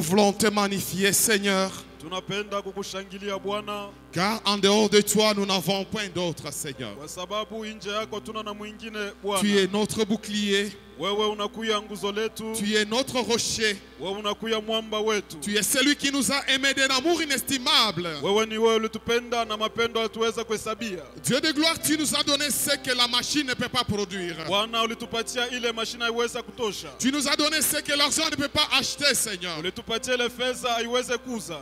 nous voulons te magnifier, Seigneur. Tunapenda kukushangilia Bwana, Car en dehors de toi, nous n'avons point d'autre, Seigneur. kwa sababu nje yako tuna na mwingine Bwana. Tu es notre bouclier. Wewe unakuya nguzo letu, Tu es notre rocher. wewe unakuya mwamba wetu. Tu es celui qui nous a aimés d'un amour inestimable. Wewe ni wewe ulitupenda na mapendo hatuweza kuhesabia. Dieu de gloire, tu nous as donné ce que la machine ne peut pas produire. Bwana, ulitupatia ile mashina haiweza kutosha. Tu nous as donné ce que l'argent ne peut pas acheter, Seigneur. Ulitupatia ile fedha haiweze kuza.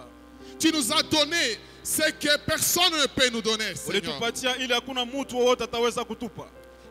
Tu nous as donné ce que personne ne peut nous donner, Seigneur. Ulitupatia ile hakuna mtu wowote ataweza kutupa.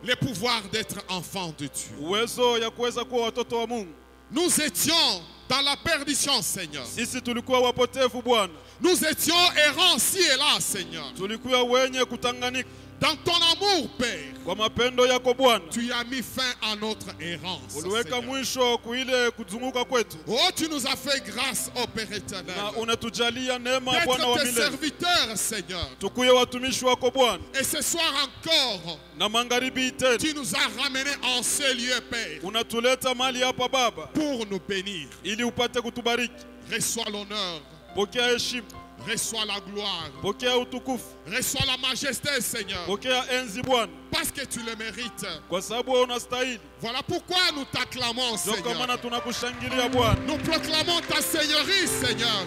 Le pouvoir d'être enfant de Dieu. Uwezo ya kuweza kuwa watoto wa Mungu. Nous étions dans la perdition, Seigneur. Sisi tulikuwa wapotevu Bwana. Nous étions errants ci et là, Seigneur. Tulikuwa wenye kutanganika. Dans ton amour, Père, Kwa mapendo yako Bwana, tu as mis fin à notre errance, uliweka Seigneur. mwisho kuile kuzunguka kwetu. Oh, tu nous as fait grâce, oh Père Na éternel, unatujalia neema Bwana wa d'être tes milele. serviteurs, Seigneur. Tukuye watumishi wako Bwana. Et ce soir encore, Na magharibi tena tu nous as ramenés en ce lieu, Père, unatuleta mali hapa Baba pour nous bénir. ili upate kutubariki. Reçois l'honneur, Pokea heshima, reçois la gloire, pokea utukufu, reçois la majesté, Seigneur, pokea enzi Bwana, parce que tu le mérites. kwa sababu wewe unastahili. Voilà pourquoi nous t'acclamons, Ndio kwa Seigneur. maana tunakushangilia Bwana. Nous proclamons ta seigneurie, Seigneur.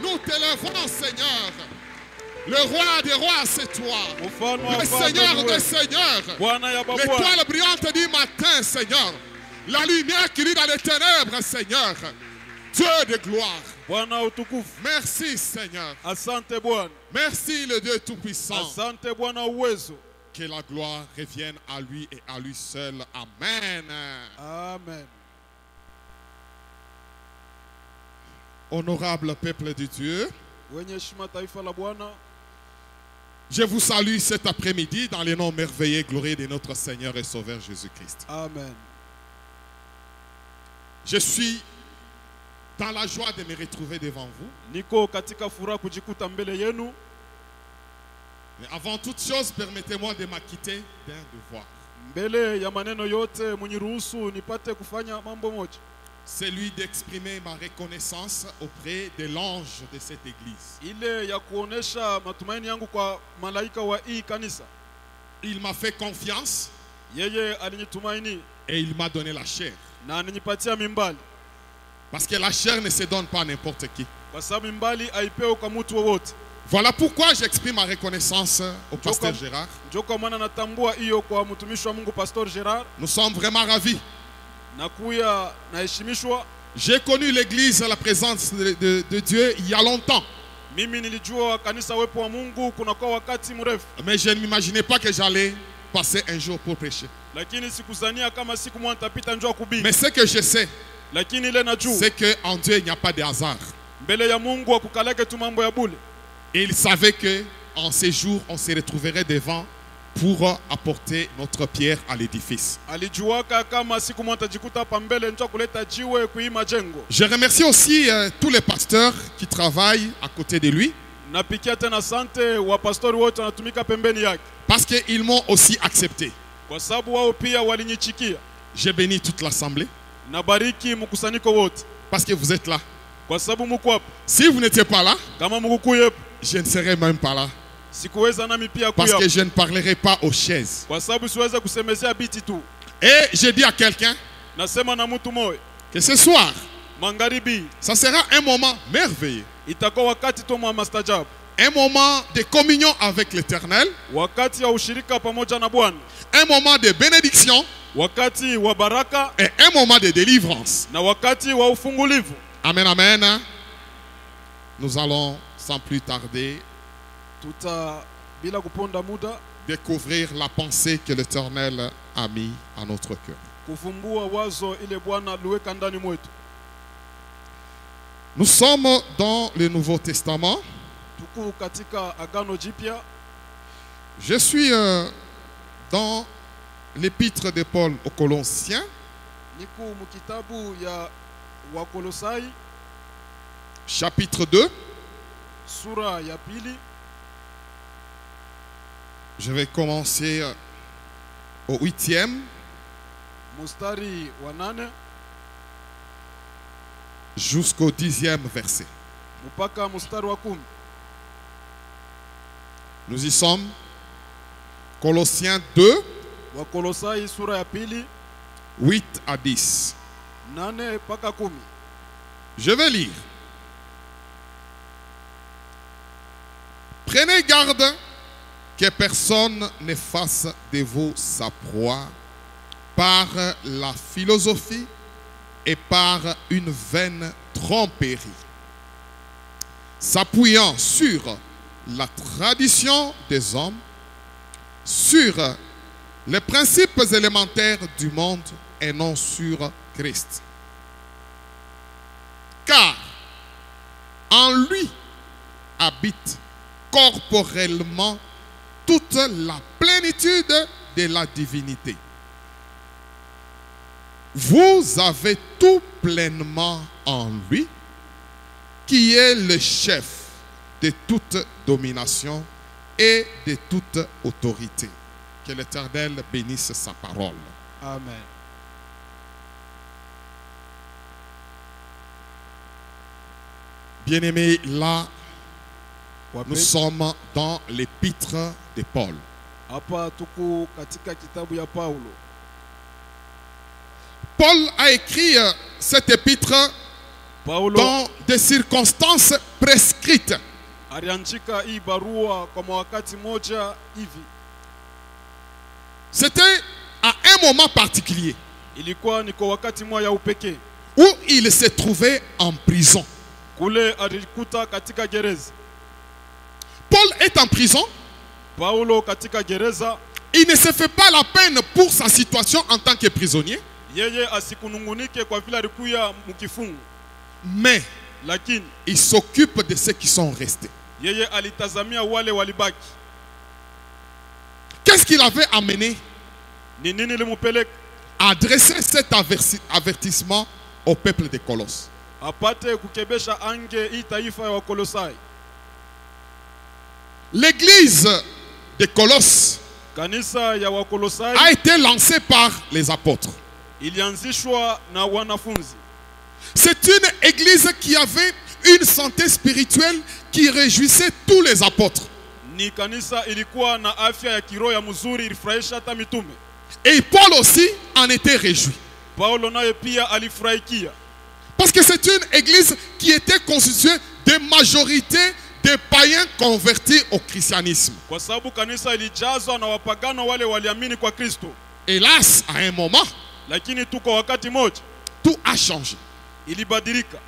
Nous t'élevons, Seigneur. Le roi des rois, c'est toi. Mfalme wa Le wafalme Seigneur ni des wewe. seigneurs. Bwana ya mabwana. L'étoile brillante du matin, Seigneur. La lumière qui lit dans les ténèbres, Seigneur. Dieu de gloire. Bwana utukufu. Merci, Seigneur. Asante Bwana. Merci, le Dieu Tout-Puissant. Asante Bwana uwezo. Que la gloire revienne à lui et à lui seul. Amen. Amen. Honorable peuple de Dieu, Wenye heshima taifa la Bwana, je vous salue cet après-midi dans le nom merveilleux et glorieux de notre Seigneur et Sauveur Jésus-Christ. amen. Je suis dans la joie de me retrouver devant vous. Niko katika furaha kujikuta mbele yenu. Mais avant toute chose, permettez-moi de m'acquitter d'un devoir. Mbele ya maneno yote muniruhusu nipate kufanya mambo moja. Celui d'exprimer ma reconnaissance auprès de l'ange de cette église. Ile ya kuonesha matumaini yangu kwa malaika wa hii kanisa. Il m'a fait confiance Yeye alinitumaini et il m'a donné la chair. na alinipatia mimbali. Parce que la chair ne se donne pas à n'importe qui. Kwa sababu mimbali haipewi kwa mtu wowote. Voilà pourquoi j'exprime ma reconnaissance au pasteur Gérard. Ndio kwa maana natambua hiyo kwa mtumishi wa Mungu Pastor Gérard. Nous sommes vraiment ravis. Nakuya naheshimishwa. J'ai connu l'église à la présence de Dieu il y a longtemps. Mimi nilijua kanisa wepo wa Mungu kuna kwa wakati mrefu. Mais je ne m'imaginais pas que j'allais passer un jour pour prêcher. Lakini sikuzania kama siku moja nitapita njoo kuhubiri. Mais ce que je sais, Lakini ile najua c'est qu'en Dieu, il n'y a pas de hasard. mbele ya Mungu akukaleke tu mambo ya bure. Et il savait qu'en ces jours, on se retrouverait devant pour apporter notre pierre à l'édifice. Alijuaka kama siku moja tajikuta hapa mbele njoo kuleta jiwe kuima jengo. Je remercie aussi tous les pasteurs qui travaillent à côté de lui. Napikia tena sante wa pastori wote wanatumika pembeni yake. Parce qu'ils m'ont aussi accepté. Kwa sababu wao pia walinyichikia. J'ai béni toute l'assemblée. Nabariki mkusanyiko wote. Parce que vous êtes là. Kwa sababu mko hapa. Si vous n'étiez pas là, Kama mkukuye je ne serais même pas là. sikuweza nami pia Parce kuya. que je ne parlerai pas aux chaises. Kwa sababu siweza kusemezea biti tu. Et je dis à quelqu'un Nasema na mtu moyo. que ce soir, Magharibi ça sera un moment merveilleux. itakuwa wakati tu mwa mastajabu. Un moment de communion avec l'Éternel. Wakati ya ushirika pamoja na Bwana. Un moment de bénédiction. Wakati wa baraka Et un moment de délivrance. na wakati wa ufungulivu. Amen, amen. Nous allons sans plus tarder Tuta bila kuponda muda découvrir la pensée que l'Éternel a mis à notre cœur. kufumbua wazo ile Bwana aliweka ndani mwetu. Nous sommes dans le Nouveau Testament. Tuku katika Agano Jipya. Je suis dans l'épître de Paul aux Colossiens, Niku mukitabu ya Wakolosai chapitre 2. sura ya pili. Je vais commencer au 8e. Mustari wa 8. jusqu'au 10e verset. mpaka mstari wa 10. Nous y sommes. Colossiens 2, Wakolosai sura ya pili 8 à 10. 8 mpaka 10. Je vais lire. Prenez garde que personne ne fasse de vous sa proie par la philosophie et par une vaine tromperie, s'appuyant sur la tradition des hommes, sur les principes élémentaires du monde et non sur Christ. Car en lui habite corporellement toute la plénitude de la divinité. Vous avez tout pleinement en lui, qui est le chef de toute domination et de toute autorité. Que l'Éternel bénisse sa parole. Amen. Bien-aimés, là, nous Wapendwa, sommes dans l'épître de Paul. hapa tuko katika kitabu ya Paulo. Paul a écrit cette épître Paulo dans des circonstances prescrites. aliandika hii barua kwa wakati moja hivi. C'était à un moment particulier Ilikuwa ni kwa wakati moja ya upekee. où il se trouvait en prison. Kule alikuta katika gereza. Paul est en prison. Paulo katika gereza, Il ne se fait pas la peine pour sa situation en tant que prisonnier, yeye asikunungunike kwa vile alikuya mkifungu, mais lakini il s'occupe de ceux qui sont restés. yeye alitazamia wale walibaki. Qu'est-ce qu'il avait amené Ni nini limupeleka à adresser cet avertissement au peuple de Colosse? apate kukebesha ange hii taifa ya Wakolosai? L'église de Colosse Kanisa ya Wakolosai a été lancée par les apôtres. ilianzishwa na wanafunzi. C'est une église qui avait une santé spirituelle qui réjouissait tous les apôtres. Ni kanisa ilikuwa na afya ya kiroho ya mzuri, ilifurahisha hata mitume. Et Paul aussi en était réjoui. Paulo naye pia alifurahikia, Parce que c'est une église qui était constituée de majorité de païens convertis au christianisme. kwa sababu kanisa ilijazwa na wapagano wale waliamini kwa Kristo. Hélas, à un moment, Lakini tuko wakati moja tout a changé. ilibadilika.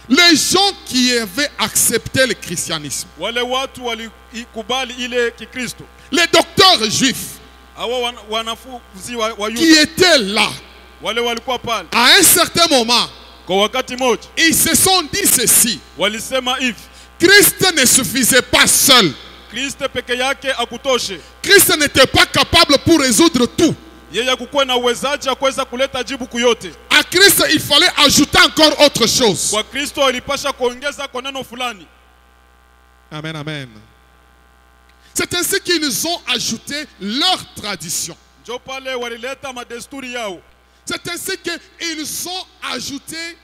Les gens qui avaient accepté le christianisme, Wale watu walikubali ile Kikristo, les docteurs juifs hawa wanafunzi wa qui Yuda étaient là, wale walikuwa pale, à un certain moment, kwa wakati moja ils se sont dit ceci: walisema hivi, Christ ne suffisait pas seul. Kristo peke yake akutoshe. Christ n'était pas capable pour résoudre tout. Yeye hakukuwa na uwezaji wa kuweza kuleta jibu kuyote. À Christ, il fallait ajouter encore autre chose. Kwa Kristo ilipasha kuongeza kwa neno fulani. Amen, amen. C'est ainsi qu'ils ont ajouté leur tradition. Njo pale walileta madesturi yao. C'est ainsi qu'ils ont ajouté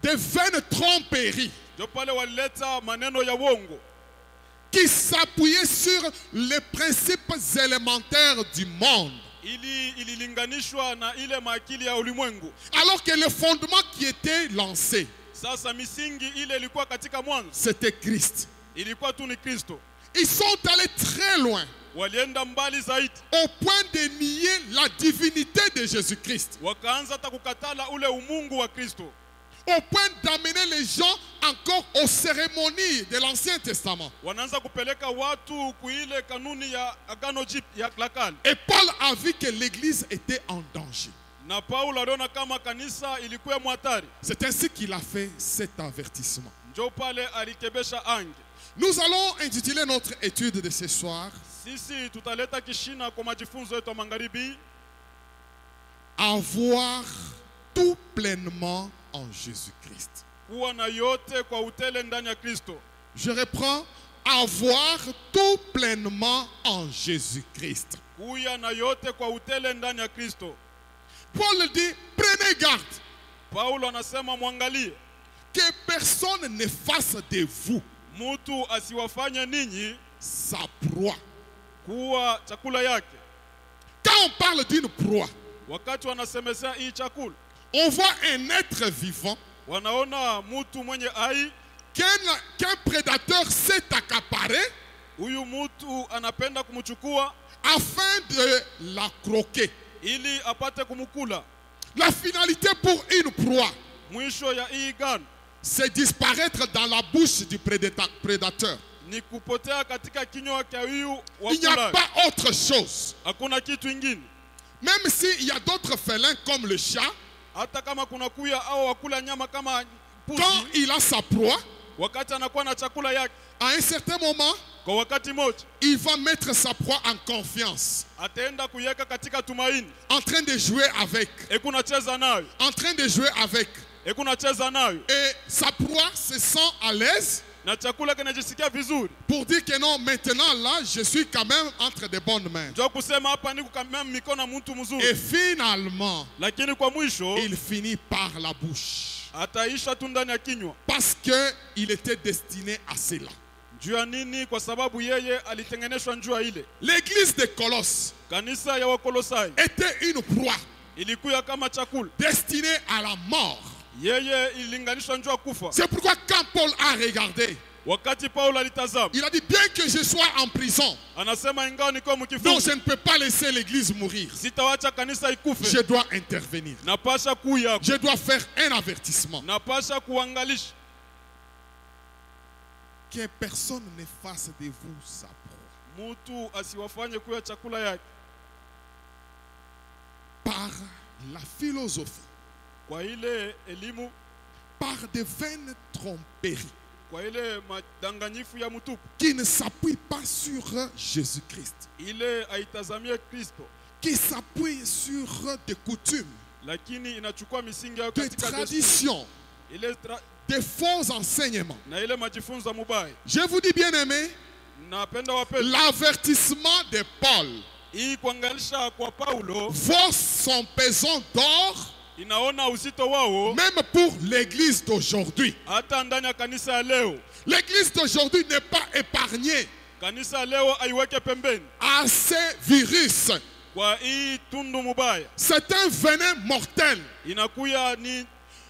des vaines tromperies Njo pale walileta maneno ya wongo qui s'appuyaient sur les principes élémentaires du monde. ililinganishwa na ile maakili ya ulimwengu. Alors que le fondement qui était lancé, Sasa misingi ile ilikuwa katika mwanzo, c'était Christ. ilikuwa tu ni Kristo. Ils sont allés très loin, Walienda mbali zaidi, au point de nier la divinité de Jésus-Christ, wakaanza hata kukatala ule umungu wa Kristo, au point d'amener les gens encore aux cérémonies de l'Ancien Testament. wanaanza kupeleka watu kuile kanuni ya agano jipya la kale. Et Paul a vu que l'église était en danger. Na Paulo aliona kama kanisa ilikuwa mwatari. C'est ainsi qu'il a fait cet avertissement. Njo pale alikebesha ange. Nous allons intituler notre étude de ce soir Sisi tutaleta kishina kwa majifunzo yetu magharibi, avoir tout pleinement en Jésus-Christ. kuwa na yote kwa utele ndani ya Kristo. Je reprends, avoir tout pleinement en Jésus-Christ. Kuya na yote kwa utele ndani ya Kristo. Paul dit, prenez garde. Paulo anasema mwangalie, que personne ne fasse de vous Mutu asiwafanye ninyi sa proie. kuwa chakula yake. Quand on parle d'une proie, Wakati wanasemezea hii chakula, on voit un être vivant wanaona mutu mwenye hai. qu'un prédateur s'est accaparé Huyu mutu anapenda kumchukua afin de la croquer. ili apate kumukula. La finalité pour une proie, Mwisho ya hii gano c'est disparaître dans la bouche du prédateur. ni kupotea katika kinywa cha huyu Il n'y a wakula. pas autre chose. Hakuna kitu ingine. Même s'il y a d'autres félins comme le chat, Hata kama kuna kuya au wakula nyama kama pusi, quand il a sa proie, wakati anakuwa na chakula yake, à un certain moment, kwa wakati moja il va mettre sa proie en confiance, ataenda kuiweka katika tumaini. en train de jouer avec, Ekunacheza nayo, en train de jouer avec. ekunacheza nayo, Et sa proie se sent à l'aise na chakula kinajisikia vizuri. pour dire que non, maintenant là, je suis quand même entre de bonnes mains. Ndio kusema hapa ni kukamia mikono mtu Et mzuri, finalement, lakini kwa mwisho il finit par la bouche. ataisha tu ndani ya kinywa. Parce qu'il était destiné à cela. Juu ya nini? Kwa sababu yeye alitengenezwa njua ile. L'église de Colosse Kanisa ya Wakolosai était une proie ilikuwa kama chakula, destinée à la mort. yeye ilinganishwa njua kufa. C'est pourquoi quand Paul a regardé, Wakati Paulo alitazama, il a dit, bien que je sois en prison, anasema ingawa niko non, mkifungo, je ne peux pas laisser l'église mourir. sitawacha kanisa ikufe. Je dois intervenir. Napasha kuya, Je dois faire un avertissement. napasha kuangalisha Que personne ne fasse de vous sa proie. mutu asiwafanye kuya chakula yake Par la philosophie, kwa ile elimu, par de vaines tromperies kwa ile madanganyifu ya mtupu, qui ne s'appuient pas sur Jésus-Christ, ile haitazamie Kristo, qui s'appuient sur des coutumes, lakini inachukua misingi yao des katika desturi, traditions, ile des faux enseignements. na ile majifunzo mubaya. Je vous dis bien aimé, Napenda wapendwa, l'avertissement de Paul hii kuangalisha kwa Paulo vaut son pesant d'or, inaona uzito wao même pour l'église d'aujourd'hui. hata ndani ya kanisa ya leo. L'église d'aujourd'hui n'est pas épargnée Kanisa ya leo aiweke pembeni à ces virus. kwa hii tundu mubaya. C'est un venin mortel Inakuya ni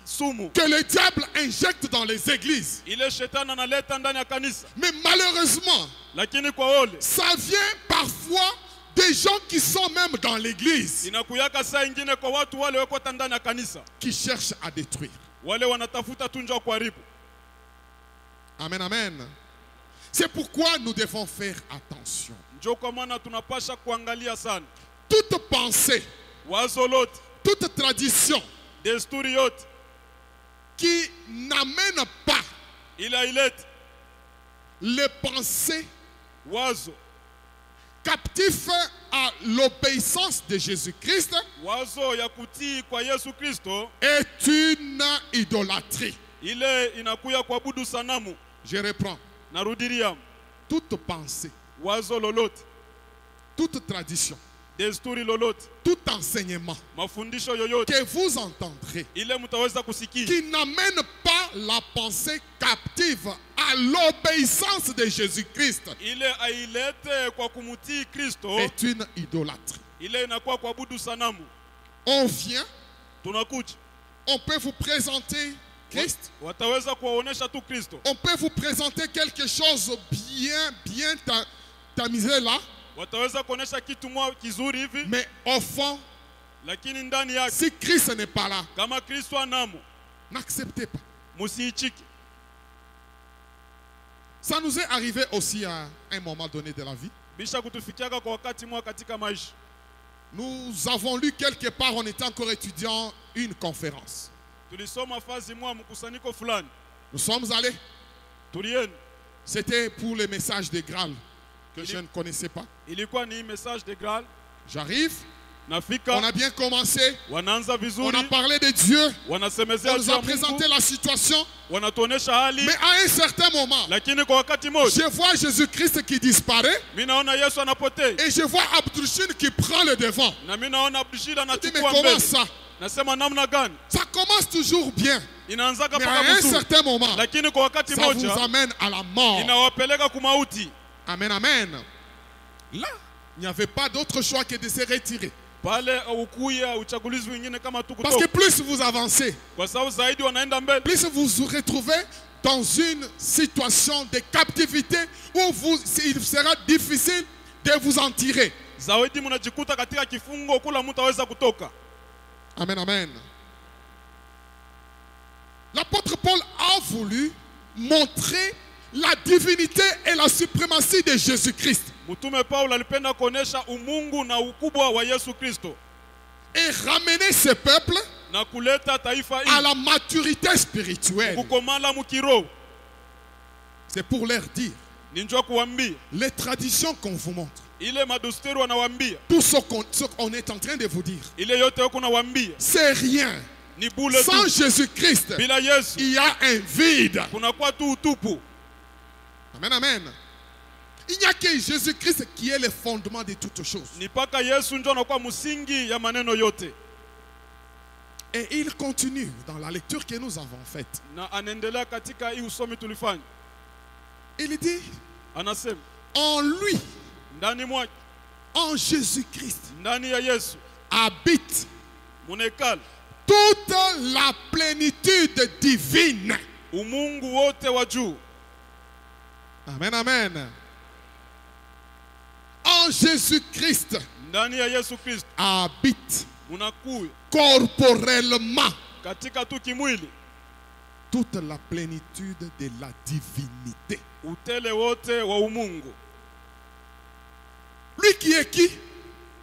sumu que le diable injecte dans les églises. ile shetani analeta ndani ya kanisa, Mais malheureusement, lakini kwa ole ça vient parfois des gens qui sont même dans l'église, inakuyaka saa ingine kwa watu wale weko ndani ya kanisa, qui cherchent à détruire. wale wanatafuta tu njoo kuharibu. Amen, amen. C'est pourquoi nous devons faire attention. Njoo kwa maana tunapasha kuangalia sana Toute pensée, wazo lote, toute tradition desturi yote qui n'amène pas ila ilete les pensées wazo captifs à l'obéissance de Jésus-Christ wazo ya kutii kwa Yesu Kristo, est une idolâtrie. ile inakuya kuabudu sanamu. Je reprends. Narudiria, Toute pensée, wazo lolote, toute tradition, desturi lolote, tout enseignement mafundisho yoyote que vous entendrez ile mtaweza kusikia qui n'amène pas la pensée captive à l'obéissance de Jésus-Christ ile ailete kwa kumutii Kristo, est une idolâtrie. ile inakuwa kuabudu sanamu. On vient, Tunakuja, on peut vous présenter Christ, wataweza kuwaonesha tu Kristo, on peut vous présenter quelque chose bien tamisé là, wataweza kuonesha kitu mwa kizuri hivi, mais au fond, lakini ndani yake si Christ n'est pas là, kama Kristo anamo, n'acceptez pas. musiichiki. Ça nous est arrivé aussi à un moment donné de la vie. Bisha kutufikiaka kwa wakati mwa katika maisha. Nous avons lu quelque part, on était encore étudiant, une conférence. Tulisoma fazi mwa mkusanyiko fulani, Nous sommes allés. tulieni, C'était pour le message de Graal que je ne connaissais pas. ilikuwa ni message de Graal. J'arrive, on Nafika, a bien commencé, wanaanza on a vizuri, parlé de Dieu, wanasemezea on nous juu a ya présenté Mungu, la situation, wanatuonesha hali, mais à un certain moment, lakini kwa wakati moja je vois Jésus-Christ qui disparaît mimi naona Yesu anapotea et je vois Abdouchine qui prend le devant. na mimi naona Abdishila Je dis, mais anachukua comment mbele. ça? Nasema namna gani? Ça commence toujours bien. Inaanzaka Mais à paka un mzuri. certain moment, Lakini kwa wakati ça vous moja amène à la mort. inawapeleka kumauti. Amen, amen. Là, il n'y avait pas d'autre choix que de se retirer. Pale ukuya uchagulizi wengine kama tu Parce que kutoka. plus vous avancez, Kwa sababu zaidi wanaenda mbele. plus vous vous retrouvez dans une situation de captivité où il sera difficile de vous en tirer. Zaidi mnajikuta katika kifungo kula mtu aweza kutoka. Amen, amen. L'apôtre Paul a voulu montrer la divinité et la suprématie de Jésus-Christ Mtume Paulo alipenda kuonesha umungu na ukubwa wa Yesu Kristo et ramener ce peuple na kuleta taifa à hili la maturité spirituelle. kukomala mkiroho. C'est pour leur dire Ni njoo kuambia les traditions qu'on vous montre, ile madusturi wanawaambia, tout ce qu'on est en train de vous dire, ile yote wako nawaambia c'est rien. ni bule Sans tu. Jésus-Christ, Bila Yesu il y a un vide. kunakuwa tu utupu. Amen, amen. Il n'y a que Jésus-Christ qui est le fondement de toutes choses. Ni paka Yesu njoo anakuwa msingi ya maneno yote. Et il continue dans la lecture que nous avons faite. Na anaendelea katika hii usomi tulifanya. Il dit, Anasema en lui, ndani mwake, en Jésus-Christ, ndani ya Yesu habite munekala toute la plénitude divine. umungu wote wa juu. Amen, amen. En Jésus-Christ, Ndani ya Yesu Kristo habite munakuya corporellement katika tu kimwili toute la plénitude de la divinité. utele wote wa umungu. Lui qui est qui?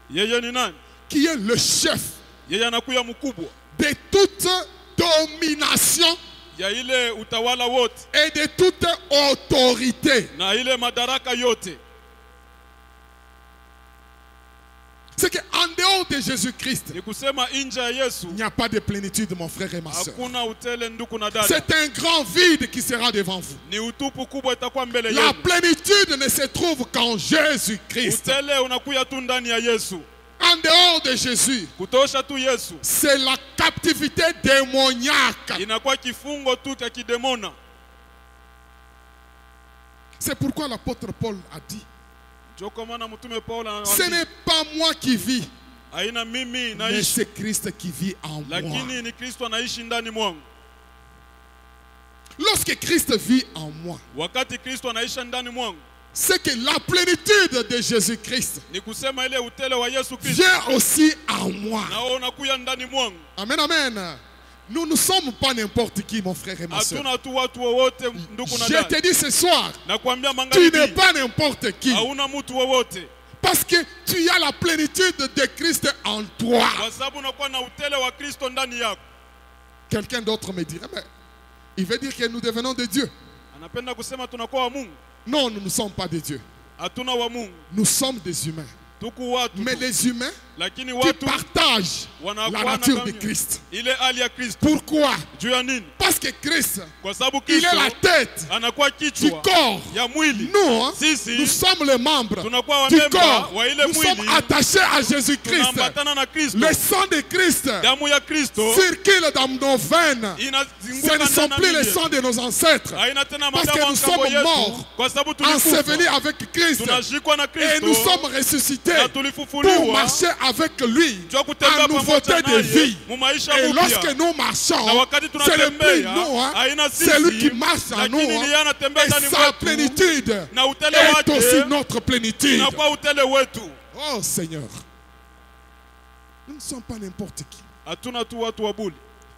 Yeye ni nani? Qui est le chef Yeye anakuya mkubwa de toute domination ya ile utawala wote et de toute autorité. na ile madaraka yote. C'est qu'en dehors de Jésus-Christ, Ni kusema nje ya Yesu il n'y a pas de plénitude, mon frère et ma soeur. hakuna utele, ndugu na dada. C'est un grand vide qui sera devant vous. Ni utupu kubwa itakuwa mbele La yenu. plénitude ne se trouve qu'en Jésus-Christ. Utele unakuya tu ndani ya Yesu. En dehors de Jésus, Kutosha tu Yesu c'est la captivité démoniaque. inakuwa kifungo tu cha kidemona. C'est pourquoi l'apôtre Paul a dit, Ndio kwa maana mtume Paulo ce anawaambia, n'est pas moi qui vis, haina mimi mais naishi, c'est Christ qui vit en moi. lakini ni Kristo anaishi ndani mwangu. Lorsque Christ vit en moi, Wakati Kristo anaishi ndani mwangu, c'est que la plénitude de Jésus-Christ ni kusema ile utele wa Yesu Kristo vient aussi en moi. na wewe unakuya ndani mwangu. Amen, amen. Nous ne sommes pas n'importe qui, mon frère et ma soeur. Hatuna tu watu wowote, ndugu na Je dada. te dis ce soir, Nakwambia tu n'es magharibi, pas n'importe qui. hauna mtu wowote, Parce que tu as la plénitude de Christ en toi. kwa sababu unakuwa na utele wa Kristo ndani yako. Quelqu'un d'autre me dirait, mais il veut dire que nous devenons de Dieu. Anapenda kusema tunakuwa wa Mungu. Non, nous ne sommes pas de Dieu. Hatuna wa Mungu, Nous sommes des humains. tuku watu Mais tu. les humains Lakini qui watu partagent la wanakuwa nature na de damu Christ. ile hali ya Kristo. Pourquoi? Juu ya nini? Parce que Christ, Kwa sababu il est Kristo la tête anakuwa du kichwa corps. ya mwili. Nous, hein, Sisi nous sommes les membres tunakuwa du wamemba corps. wa ile Nous sommes mwili, attachés à Jésus-Christ. tunaambatana na Kristo. Le sang de Christ Damu ya Kristo circule dans nos veines. Ce inazunguka ne sont ndani plus ya les miili. sangs de nos ancêtres. Haina tena Parce que madamu nous ya ngambo sommes yetu, morts, kwa sababu ensevelis tulikufa, avec Christ. tunashikwa na Et nous Kristo sommes ressuscités na pour tulifufuliwa marcher avec lui njoo kutembea en nouveauté pamoja de naye vie. mu maisha Et lorsque mpya. nous marchons, Na wakati c'est le plus tunatembea nous, hein, haina c'est lui sisi, qui marche en nous. lakini hein. ni yeye anatembea Et ndani sa mwetu plénitude na utele est aussi wake notre plénitude. inakuwa utele wetu. Oh Seigneur, nous ne sommes pas n'importe qui. Hatuna tu watu wa buli.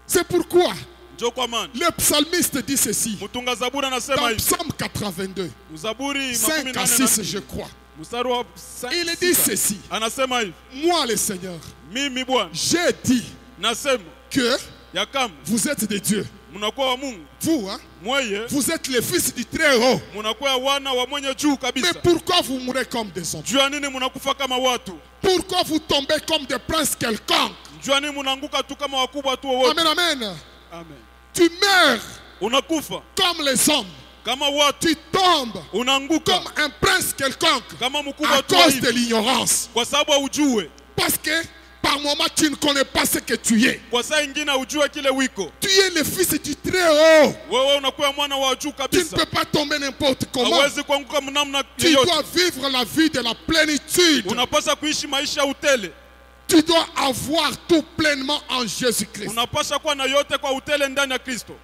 C'est pourquoi Njoo kwa maana le psalmiste dit ceci mtunga zaburi anasema dans hivi, Psaume 82, Zaburi 5 à 6, je crois. mstari wa Il dit ceci: anasema hivi, moi le Seigneur, mimi Bwana j'ai dit nasema que ya kama vous êtes des dieux. mnakuwa wa Mungu Vous, hein, mweye, vous êtes les fils du Très-Haut. mnakuwa wana wa mwenye juu Mais kabisa. pourquoi vous mourrez comme des hommes? Juu ya nini mnakufa kama watu? Pourquoi vous tombez comme des princes quelconques? Juu ya nini mnaanguka tu kama wakubwa tu wote? Amen, amen. Amen. Tu meurs Unakufa comme les hommes. kama watu, Tu tombes unaanguka comme un prince quelconque kama à mkubwa tu wa cause de hivi, l'ignorance. kwa sababu haujue. Parce que par moment tu ne connais pas ce que tu es. Kwa saa ingine ujue kile wiko. Tu es le fils du Très-Haut. Wewe unakuwa mwana wa juu Tu ne kabisa. peux pas tomber n'importe comment. Hawezi kuanguka mnamna Tu yoyote. dois vivre la vie de la plénitude. Unapaswa kuishi maisha ya utele. Tu dois avoir tout pleinement en Jésus-Christ. Unapaswa kuwa na yote kwa utele ndani ya Kristo.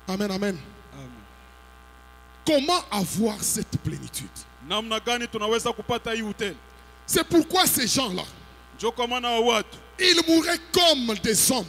Amen, amen. Comment avoir cette plénitude? Namna gani tunaweza kupata hii utele? C'est pourquoi ces gens-là, Ndio kwa maana wa watu ils mouraient comme des hommes.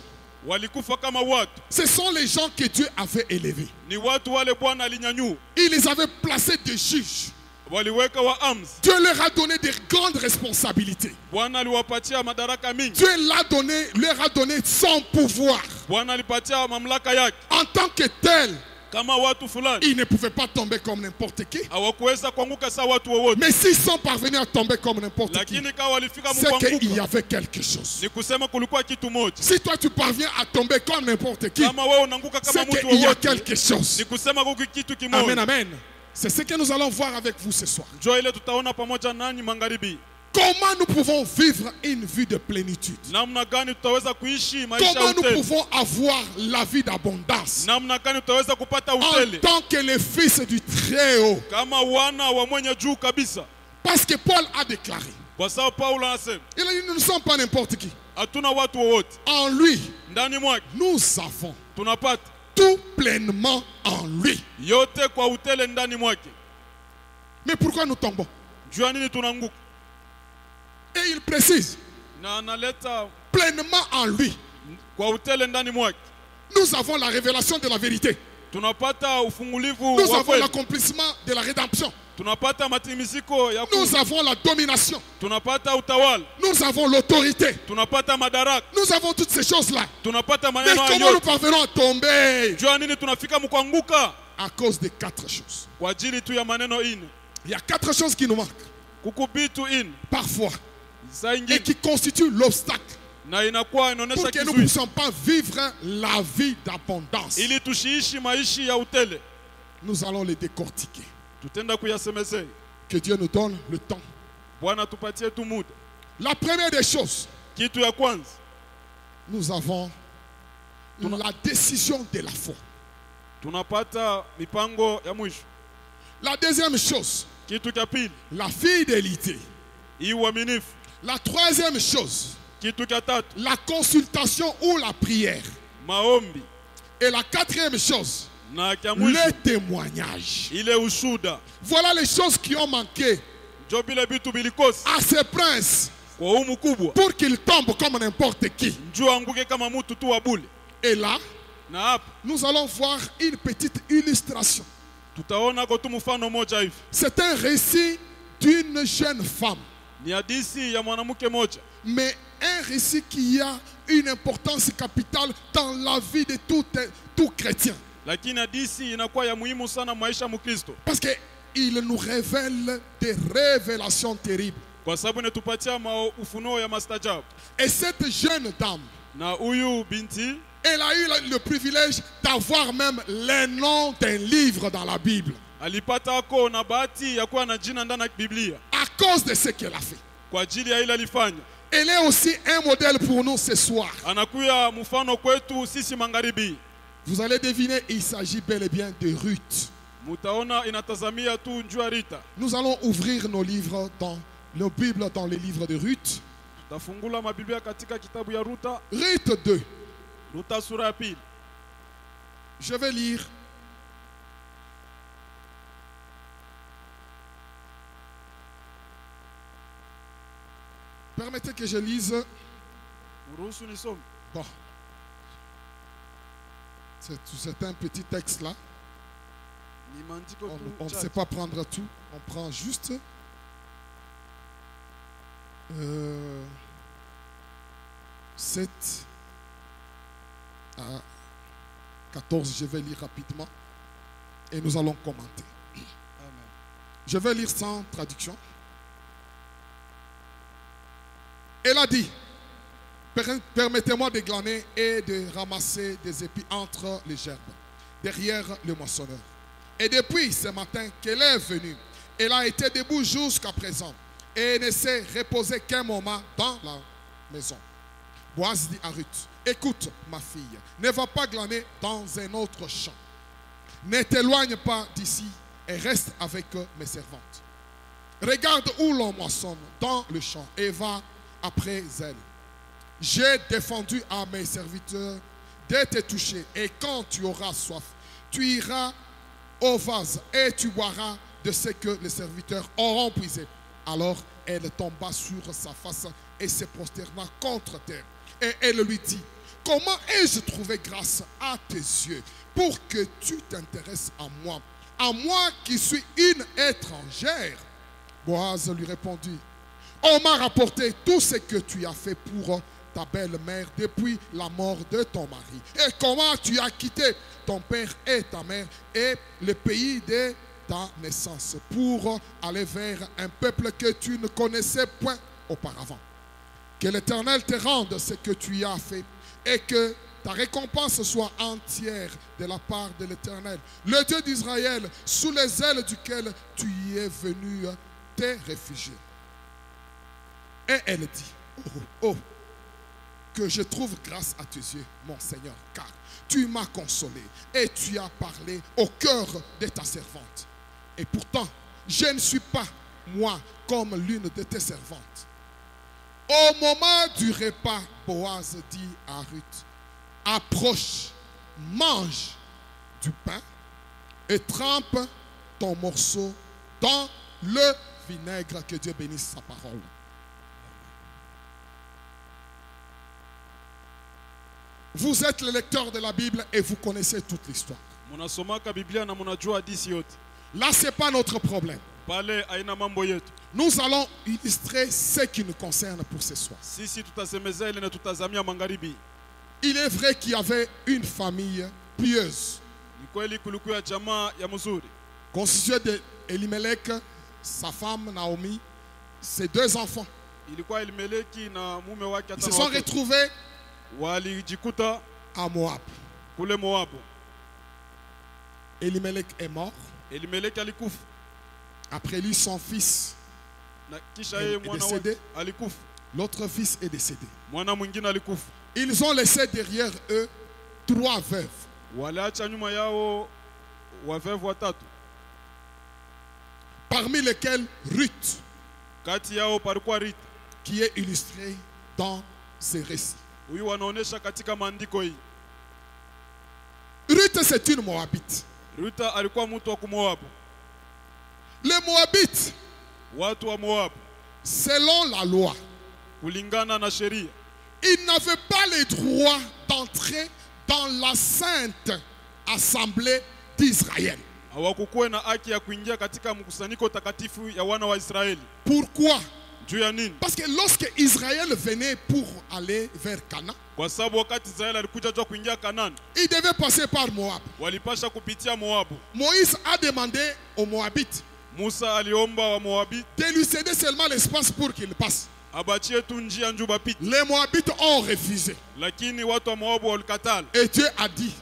walikufa kama watu. Ce sont les gens que Dieu avait élevés. Ni watu wale Bwana alinyanyua. Il les avait placés des juges. Waliweka waamuzi. Dieu leur a donné de grandes responsabilités. Bwana aliwapatia madaraka mingi. Dieu leur a donné son pouvoir. Bwana alipatia mamlaka yake. En tant que tel, Kama watu fulani ils ne pouvaient pas tomber comme n'importe qui. hawakuweza kuanguka sawa watu wowote. Mais s'ils sont parvenus à tomber comme n'importe qui, Lakini kama walifika c'est qu'il y mkuanguka, avait quelque chose. ni kusema kulikuwa kitu moja. Si toi tu parviens à tomber comme n'importe qui, Kama wewe unaanguka kama c'est mtu qu'il y a wowote, quelque chose. ni kusema kuko kitu Amen, kimoja. amen. C'est ce que nous allons voir avec vous ce soir. Njoo ile tutaona pamoja nanyi magharibi. Comment nous pouvons vivre une vie de plénitude? Namna gani tutaweza kuishi maisha ya Comment nous utele? pouvons avoir la vie d'abondance Namna gani tutaweza kupata en utele tant que les fils du Très-Haut? kama wana wa mwenye juu kabisa? Parce que Paul a déclaré, Kwa sababu Paulo anasema il a dit, nous ne sommes pas n'importe qui. hatuna watu wowote. En lui, Ndani mwake nous avons tunapata tout pleinement en lui. yote kwa utele ndani mwake. Mais pourquoi nous tombons? Juu ya nini tunaanguka? Et il précise, Na analeta pleinement en lui, kwa utele ndani mwake. nous avons la révélation de la vérité. Tunapata ufungulivu Nous wa avons kweli. l'accomplissement de la rédemption. Tunapata matimiziko ya Nous avons la domination. tunapata utawala. Nous avons l'autorité. Tunapata madaraka. Nous avons toutes ces choses-là. Tunapata Mais maneno comment nous hayo. parvenons à tomber? Juu ya nini tunafika mkuanguka? À cause de 4 choses. Kwa ajili tu ya maneno ine. Il y a 4 choses qui nous manquent. Kukubitu ine. Parfois. Saa Et ingine qui constituent l'obstacle na inakuwa pour inaonesha que nous ne kizuizi puissions pas vivre la vie d'abondance. ili tushiishi maishi ya utele. Nous allons les décortiquer. Tutenda kuyasemezea. Que Dieu nous donne le temps. Bwana tupatie tu muda. La première des choses, Kitu ya kwanza nous avons la décision de la foi. tunapata mipango ya mwisho. La deuxième chose, Kitu cha pili la fidélité. hii uaminifu. La troisième chose, Kitu cha tatu la consultation ou la prière. maombi. Et la quatrième chose, Na cha mwisho le témoignage. ile ushuda. Voilà les choses qui ont manqué Njo vile vitu vilikosa à ce prince kwa huu mkubwa. pour qu'il tombe comme n'importe qui. Njoo anguke kama mtu tu wa bule. Et là, Na hapa nous allons voir une petite illustration. tutaona kwa tu mfano moja hivi. C'est un récit d'une jeune femme, Ni hadithi ya mwanamke moja, mais un récit qui a une importance capitale dans la vie de tout chrétien. lakini hadithi inakuwa ya muhimu sana maisha ya Mkristo Parce qu'il nous révèle des révélations terribles. kwa sababu inatupatia ufunuo ya mastajabu. Et cette jeune dame, Na huyu binti elle a eu le privilège d'avoir même les noms d'un livre dans la Bible. alipata ako na bahati ya kuwa na jina ndani ya Biblia À cause de ce qu'elle a fait. kwa ajili ya ile alifanya. Elle est aussi un modèle pour nous ce soir. Anakuya mfano kwetu sisi magharibi. Vous allez deviner, il s'agit bel et bien de Ruth. Mutaona inatazamia tu njua Rita. Nous allons ouvrir nos livres dans nos Bibles dans les livres de Ruth. Tutafungula mabiblia katika kitabu ya Ruta, Ruth 2. Ruta sura ya pili. Je vais lire Permettez que je lise. Uruhusu nisome. Bon. C'est un petit texte là. Ni maandiko tu On ne chache. sait pas prendre tout. On prend juste 7 à 14. Je vais lire rapidement. Et nous allons commenter. Amen. Je vais lire sans traduction. Elle a dit, permettez-moi de glaner et de ramasser des épis entre les gerbes, derrière le moissonneur. Et depuis ce matin qu'elle est venue, elle a été debout jusqu'à présent. et ne s'est reposé qu'un moment dans la maison. Boaz dit à Ruth, écoute ma fille, ne va pas glaner dans un autre champ. Ne t'éloigne pas d'ici et reste avec mes servantes. Regarde où l'on moissonne dans le champ et va après elles. J'ai défendu à mes serviteurs de te toucher et quand tu auras soif, tu iras au vase et tu boiras de ce que les serviteurs auront puisé. Alors elle tomba sur sa face et se prosterna contre terre. Et elle lui dit, comment ai-je trouvé grâce à tes yeux pour que tu t'intéresses à moi qui suis une étrangère? Boaz lui répondit, on m'a rapporté tout ce que tu as fait pour ta belle-mère depuis la mort de ton mari. Et comment tu as quitté ton père et ta mère et le pays de ta naissance pour aller vers un peuple que tu ne connaissais point auparavant. Que l'Éternel te rende ce que tu as fait et que ta récompense soit entière de la part de l'Éternel, le Dieu d'Israël, sous les ailes duquel tu y es venu te réfugier. Et elle dit, oh, que je trouve grâce à tes yeux, mon Seigneur, car tu m'as consolé et tu as parlé au cœur de ta servante. Et pourtant, je ne suis pas, moi, comme l'une de tes servantes. Au moment du repas, Boaz dit à Ruth, approche, mange du pain et trempe ton morceau dans le vinaigre. Que Dieu bénisse sa parole. Vous êtes le lecteur de la Bible et vous connaissez toute l'histoire. Là, ce n'est pas notre problème. Nous allons illustrer ce qui nous concerne pour ce soir. Il est vrai qu'il y avait une famille pieuse constituée d'Elimelech, sa femme Naomi, ses deux enfants. Ils se sont retrouvés à Moab. Elimelech est mort. Après lui, son fils est décédé. L'autre fils est décédé. Ils ont laissé derrière eux 3 veuves. Parmi lesquelles Ruth, qui est illustrée dans ces récits. Ruth, c'est une Moabite. Les Moabites, selon la loi, ils n'avaient pas le droit d'entrer dans la sainte assemblée d'Israël. Pourquoi? Parce que lorsque Israël venait pour aller vers Canaan, il devait passer par Moab. Moïse a demandé aux Moabites de lui céder seulement l'espace pour qu'il passe. Les Moabites ont refusé. Et Dieu a dit,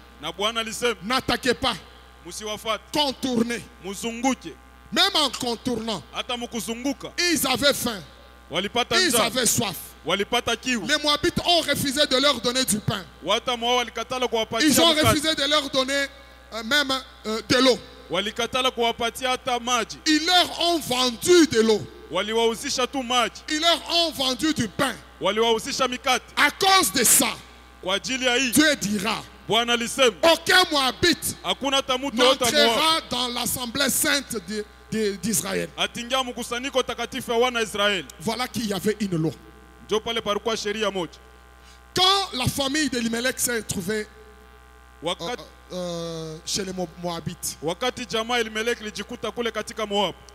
n'attaquez pas, contournez. Même en contournant, ils avaient faim, ils avaient soif. Les Moabites ont refusé de leur donner du pain. Ils ont refusé de leur donner même de l'eau. Ils leur ont vendu de l'eau. Ils leur ont vendu du pain. À cause de ça, Dieu dira, aucun Moabite n'entrera dans l'assemblée sainte d'Israël. Voilà qu'il y avait une loi. Quand la famille d'Elimelech s'est trouvée chez les Moabites,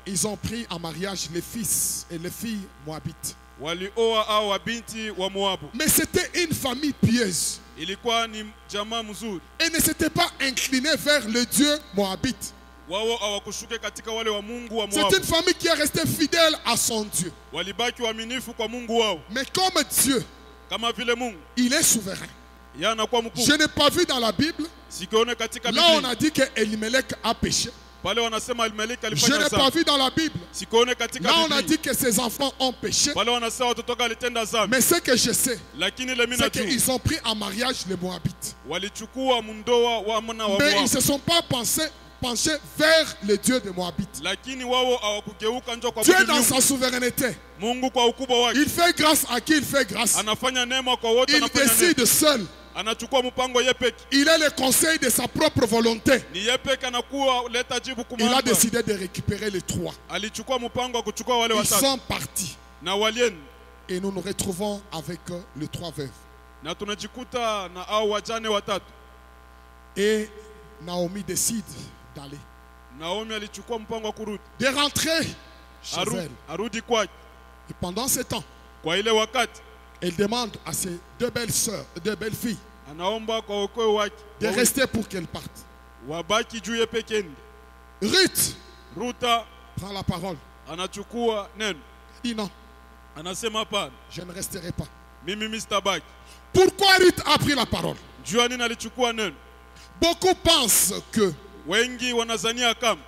ils ont pris en mariage les fils et les filles moabites. Mais c'était une famille pieuse. Et ne s'était pas incliné vers le Dieu moabite. C'est une famille qui est restée fidèle à son Dieu. Mais comme Dieu, il est souverain. Je n'ai pas vu dans la Bible, là on a dit que Elimelech a péché. Pale wanasema Elimeleki Je alifanya n'ai pas dhambi. vu dans la Bible. Sikuone katika Là, on a Biblia. dit que ses enfants ont péché. Pale wanasema watoto wake walitenda dhambi. Mais ce que je sais, Lakini ile mimi c'est najua qu'ils ont pris en mariage les Moabites. walichukua mndoa wa mwana wa Mais ils ne Moabu. se sont pas penchés vers le Dieu des Moabites. Lakini wao hawakugeuka njoo kwa Dieu Mungu. dans sa souveraineté, Mungu kwa ukubwa wake il fait grâce à qui il fait grâce. anafanya neema kwa wote, Il anafanya neema. décide seul. Anachukua mpango yeye peke. Il est le conseil de sa propre volonté. Ni yeye peke anakuwa leta jibu Il a kumwamba. décidé de récupérer les trois. Alichukua mpango wa kuchukua wale Ils watatu sont partis. na walieni, Et nous nous retrouvons avec les trois veuves. na tunajikuta na hao wajane watatu. Et Naomi décide d'aller. Naomi alichukua mpango wa kurudi, De rentrer chez elle. arudi kwake. Et pendant ce temps, Kwa ile wakati elle demande à ses deux belles sœurs, deux belles filles, anaomba kwa ukoo wake de rester pour qu'elles partent. wabaki juu yeye peke yake. Ruth Ruta prend la parole. anachukua neno, Dit non, anasema hapana, je ne resterai pas. mimi sitabaki. Pourquoi Ruth a pris la parole? Jua nini alichukua neno? Beaucoup pensent que Wengi wanazania kama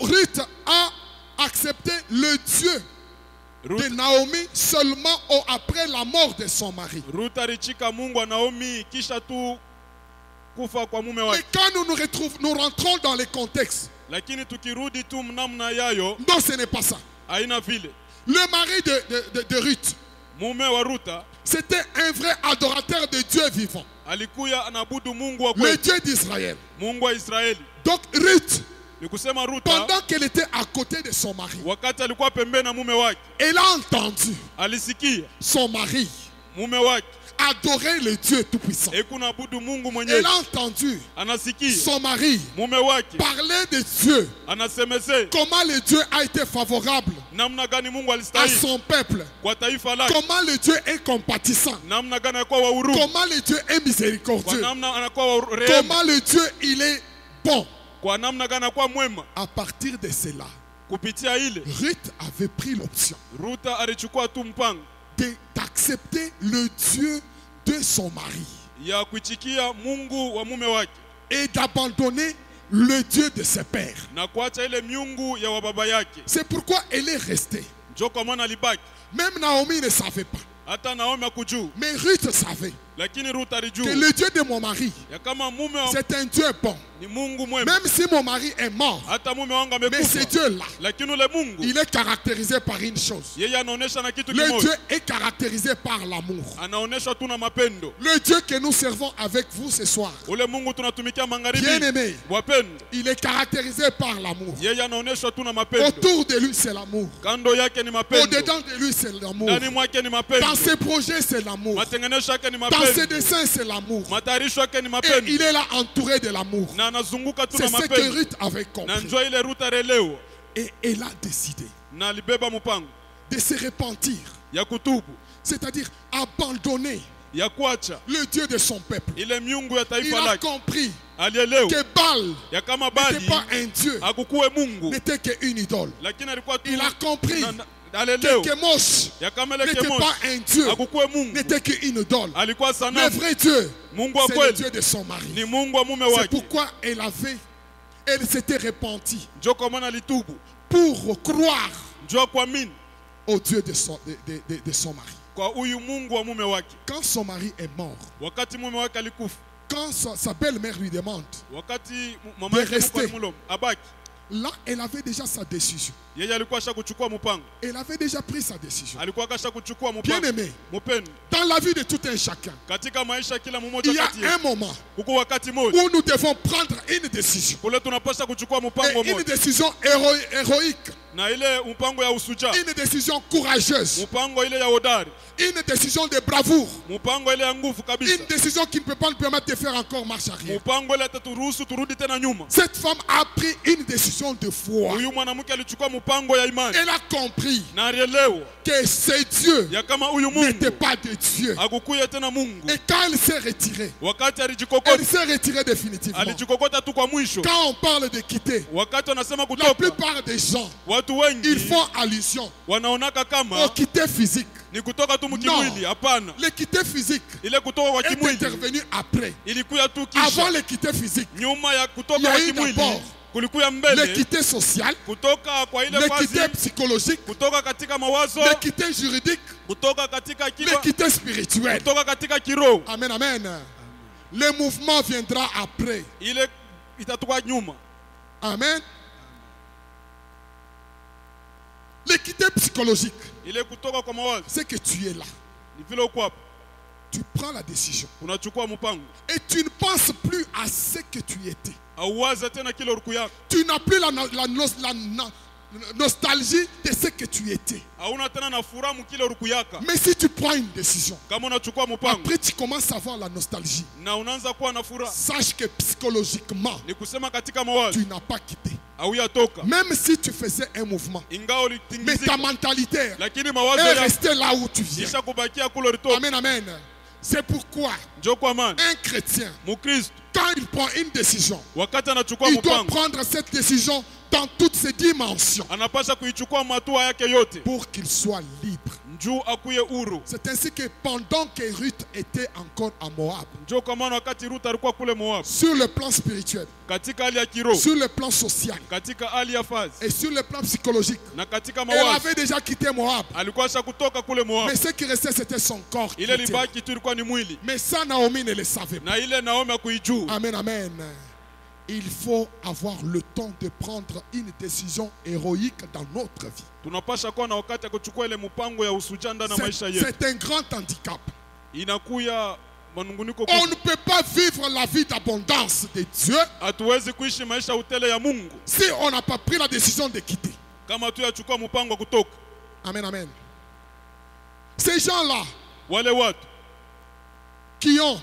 Ruth a accepté le Dieu de Ruth, Naomi seulement après la mort de son mari. Ruth alichika Mungu wa Naomi kisha tu kufa kwa mume Mais wake. quand nous rentrons dans les contextes, Lakini tukirudi tu namna yayo non, ce n'est pas ça. haina vile. Le mari de Ruth, Mume wa Ruta c'était un vrai adorateur de Dieu vivant, alikuya anabudu Mungu wa le kweli, Dieu d'Israël. Mungu wa Israeli. Donc Ruth, Ni kusema Ruta pendant qu'elle était à côté de son mari, wakati alikuwa pembeni na mume wake, elle a entendu alisikia son mari mume wake adorer le Dieu Tout-Puissant. eko naabudu Mungu Elle mwenyewe, a entendu anasikia son mari mume wake parler de Dieu, anasemeze comment le Dieu a été favorable namna gani Mungu à alistahili son peuple, kwa taifa lake, comment le Dieu est compatissant, namna gani anakuwa wa huruma, comment le Dieu est kwa miséricordieux, namna anakuwa wa rehema, comment le Dieu il est bon. kwa namna gani anakuwa mwema. À partir de cela, Kupitia ile Ruth avait pris l'option Ruta alichukua tu mpango d'accepter le Dieu de son mari ya kuichikia Mungu wa mume wake et d'abandonner le Dieu de ses pères. na kuacha ile miungu ya wababa yake. C'est pourquoi elle est restée. Njo kwa maana alibaki. Même Naomi ne savait pas, Hata Naomi hakujua, mais Ruth savait lakini Ruth que alijua le Dieu de mon mari, ya kama mume wa c'est un Dieu bon. ni Mungu mwema. Même si mon mari est mort, Hata mume wangu mais amekufa, ce Dieu-là, lakini ule Mungu il est caractérisé par une chose. yeye anaonesha na kitu Le Dieu kimoja, est caractérisé par l'amour. anaonesha tu na mapendo. Le Dieu que nous servons avec vous ce soir, Ule Mungu tunatumikia magharibi, bien-aimé, wapendo, il est caractérisé par l'amour. yeye anaonesha tu na mapendo. Autour de lui, c'est l'amour. Kando yake ni mapendo, Au-dedans de lui, c'est l'amour. ndani mwake ni mapendo, Dans ses projets, c'est l'amour. matengenezo yake ni Dans ses mapendo, dessins, c'est l'amour. matayarisho yake ni Et mapendo, il est là entouré de l'amour. na anazunguka tu C'est na ce que mapendo. Ruth avait Na compris. njoo ile Ruta releo Et elle a décidé na alibeba mpango de se repentir, ya kutubu, c'est-à-dire abandonner ya kuacha le Dieu de son peuple. ile miungu ya Il taifa a lake. compris Alielewa que Baal ya kama n'était Bali pas un Dieu, hakukuwe Mungu, n'était qu'une idole. lakini alikuwa tu Il a compris alielewa que Kemosh ya kama ile n'était Kemoshi pas un Dieu, hakukuwe Mungu, n'était qu'une idole. alikuwa Le sanamu. vrai Dieu, Mungu wa c'est le kweli Dieu de son mari. ni Mungu wa mume C'est wake. pourquoi elle s'était repentie Njoo kwa maana alitubu, pour croire njoo kuamini au Dieu de son mari. kwa huyu Mungu wa mume wake. Quand son mari est mort, Wakati mume wake alikufa, quand sa belle-mère lui demande, wakati mama yake rester. alikuwa mulomba abaki, là, elle avait déjà sa décision. yeye alikuwa asha kuchukua mpango, Elle avait déjà pris sa décision. alikuwa kasha kuchukua mpango. Bien-aimé, Mpendo, dans la vie de tout un chacun, katika maisha kila mmoja il y a kati un yetu moment huko wakati mmoja où nous devons prendre une décision. kule tunapaswa kuchukua Et mpango une moja, décision héroïque, na ile mpango ya usuja, une décision courageuse, mpango ile ya hodari, une décision de bravoure, mpango ile ya nguvu kabisa, une décision qui ne peut pas nous permettre de faire encore marche arrière. mpango ile ataturuhusu turudi tena nyuma. Cette femme a pris une décision de foi. Huyu mwanamke alichukua mpango ya imani Elle a compris na alielewa que ce Dieu ya kama huyu n'était Mungu pas de Dieu. hakukuya tena Mungu. Et quand elle s'est retirée, Wakati elle alijikokota, s'est retirée définitivement. alijikokota tu kwa mwisho. Quand on parle de quitter, Wakati wanasema la kutoka, plupart des gens, watu ils wengi font allusion wanaonaka au kama quitter physique. ni kutoka tu mkimwili. Hapana, Le quitter physique ile kutoka kwa est kimwili intervenu après. ilikuya tu Avant kisha, le quitter physique, nyuma ya il y kutoka a kwa eu kimwili d'abord kulikuya mbele l'équité sociale, kutoka kwa ile l'équité fazi, psychologique, kutoka katika mawazo, l'équité juridique, kutoka katika kiwa, l'équité spirituelle. kutoka katika kiroho. Amen, amen. Le mouvement viendra après. Ile itatoka nyuma. Amen. L'équité psychologique, Ile kutoka kwa mawazo c'est que tu es là. ni vile uko hapo, Tu prends la décision. unachukua mpango, Et tu ne penses plus à ce que tu étais. auwaze tena kile ulikuwa, Tu n'as plus la nostalgie de ce que tu étais. hauna tena na furaha kile ulikuwa. Mais si tu prends une décision, Kama unachukua mpango après tu commences à avoir la nostalgie, na unaanza kuwa na furaha, sache que psychologiquement, ni kusema katika mawazo tu n'as pas quitté. hauyatoka, Même si tu faisais un mouvement, ingawa mais ta ulitingizika, mentalité lakini est mawazo yako restée là où tu viens. kisha kubakia kule ulitoka. Amen, amen. C'est pourquoi Njoo kwa maana un chrétien, Mkristo quand il prend une décision, wakati anachukua il doit mpango prendre cette décision dans toutes ses dimensions anapasha kuichukua matua yake yote pour qu'il soit libre. njuu akuye huru. C'est ainsi que pendant que Ruth était encore à Moab, Njoo kwa maana wakati Ruth alikuwa kule Moab, sur le plan spirituel, katika hali ya kiroho, sur le plan social katika hali ya fazi et sur le plan psychologique, na katika elle mawazo, avait déjà quitté Moab. alikuwa asha kutoka kule Moab. Mais ce qui restait, c'était son corps. qui Ile était là. libaki tu ilikuwa ni mwili, Mais ça, Naomi ne le savait pas. na ile Naomi akuijua. Amen, amen. Il faut avoir le temps de prendre une décision héroïque dans notre vie. Tunapasha kuwa na wakati ya kuchukua ile mpango ya usuja ndani ya maisha yetu. C'est un grand handicap. Inakuya manunguniko On ne peut pas vivre la vie d'abondance de Dieu hatuwezi kuishi maisha utele ya Mungu si on n'a pas pris la décision de quitter. kama tu yachukua mpango wa kutoka. Amen, amen. Ces gens-là Wale watu qui ont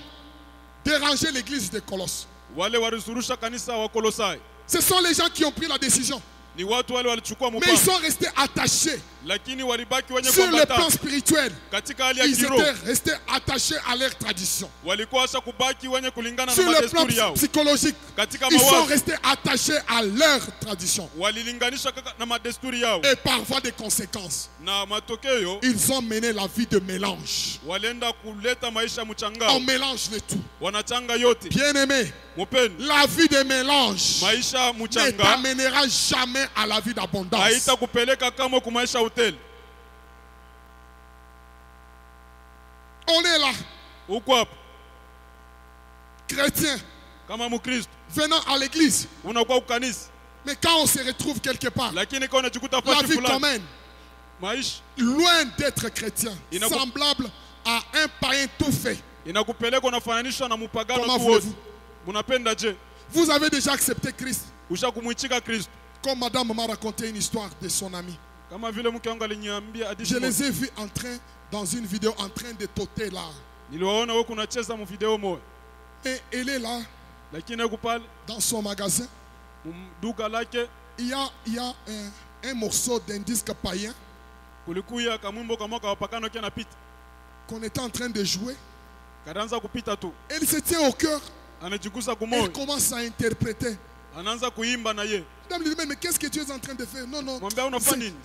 dérangé l'église de Colosse, wale walizurusha kanisa wa Kolosai ce sont les gens qui ont pris la décision. ni watu wale walichukua Mais ils mpango, sont restés attachés lakini walibaki wenye sur le plan kuambatana spirituel. katika hali ya Ils kiroho. étaient restés attachés à leur tradition. Walikuwa washa kubaki wenye kulingana na Sur le plan madesturi yao. psychologique, Katika ils sont mawazo restés attachés à leur tradition. walilinganisha na madesturi yao, Et par voie de conséquence, na matokeo ils ont mené la vie de mélange. walienda kuleta maisha On mchangao, mélange le tout. wanachanga yote. Bien-aimé, Mupeni, la vie de mélange maisha ne mchanga t'amènera jamais à la vie d'abondance. haita kupeleka kama ku maisha hoteli. On est là, Uko hapo chrétiens, kama Mkristo venant à l'église. unakuwa ukanisa, Mais quand on se retrouve quelque part, lakini kama unajikuta la fasi vie fulani commune, maisha loin d'être chrétien, Inaku- semblable à un païen tout fait. inakupeleka unafananishwa na mpagano Comment tu wote. voulez-vous? Munapenda je? Vous avez déjà accepté Christ. Ushakumwichika Kristo? Comme madame m'a raconté une histoire de son ami. Kama vile mke wangu aliniambia Je hadithi moja. les ai vus en train, dans une vidéo, en train de toter là. Niliwaona wewe kunacheza mu video moja, Et elle est là, lakini huko pale dans son magasin. duka lake Il y a un morceau d'un disque païen kulikuya kamwimbo kama kawapakano kia napita, qu'on était en train de jouer. kanaanza kupita tu, Elle se tient au cœur. anajigusa Elle kumoyo, commence à interpréter. anaanza kuimba na ye. Madame lui dit, mais qu'est-ce que tu es en train de faire? Non, non. Mwambia unafanya nini?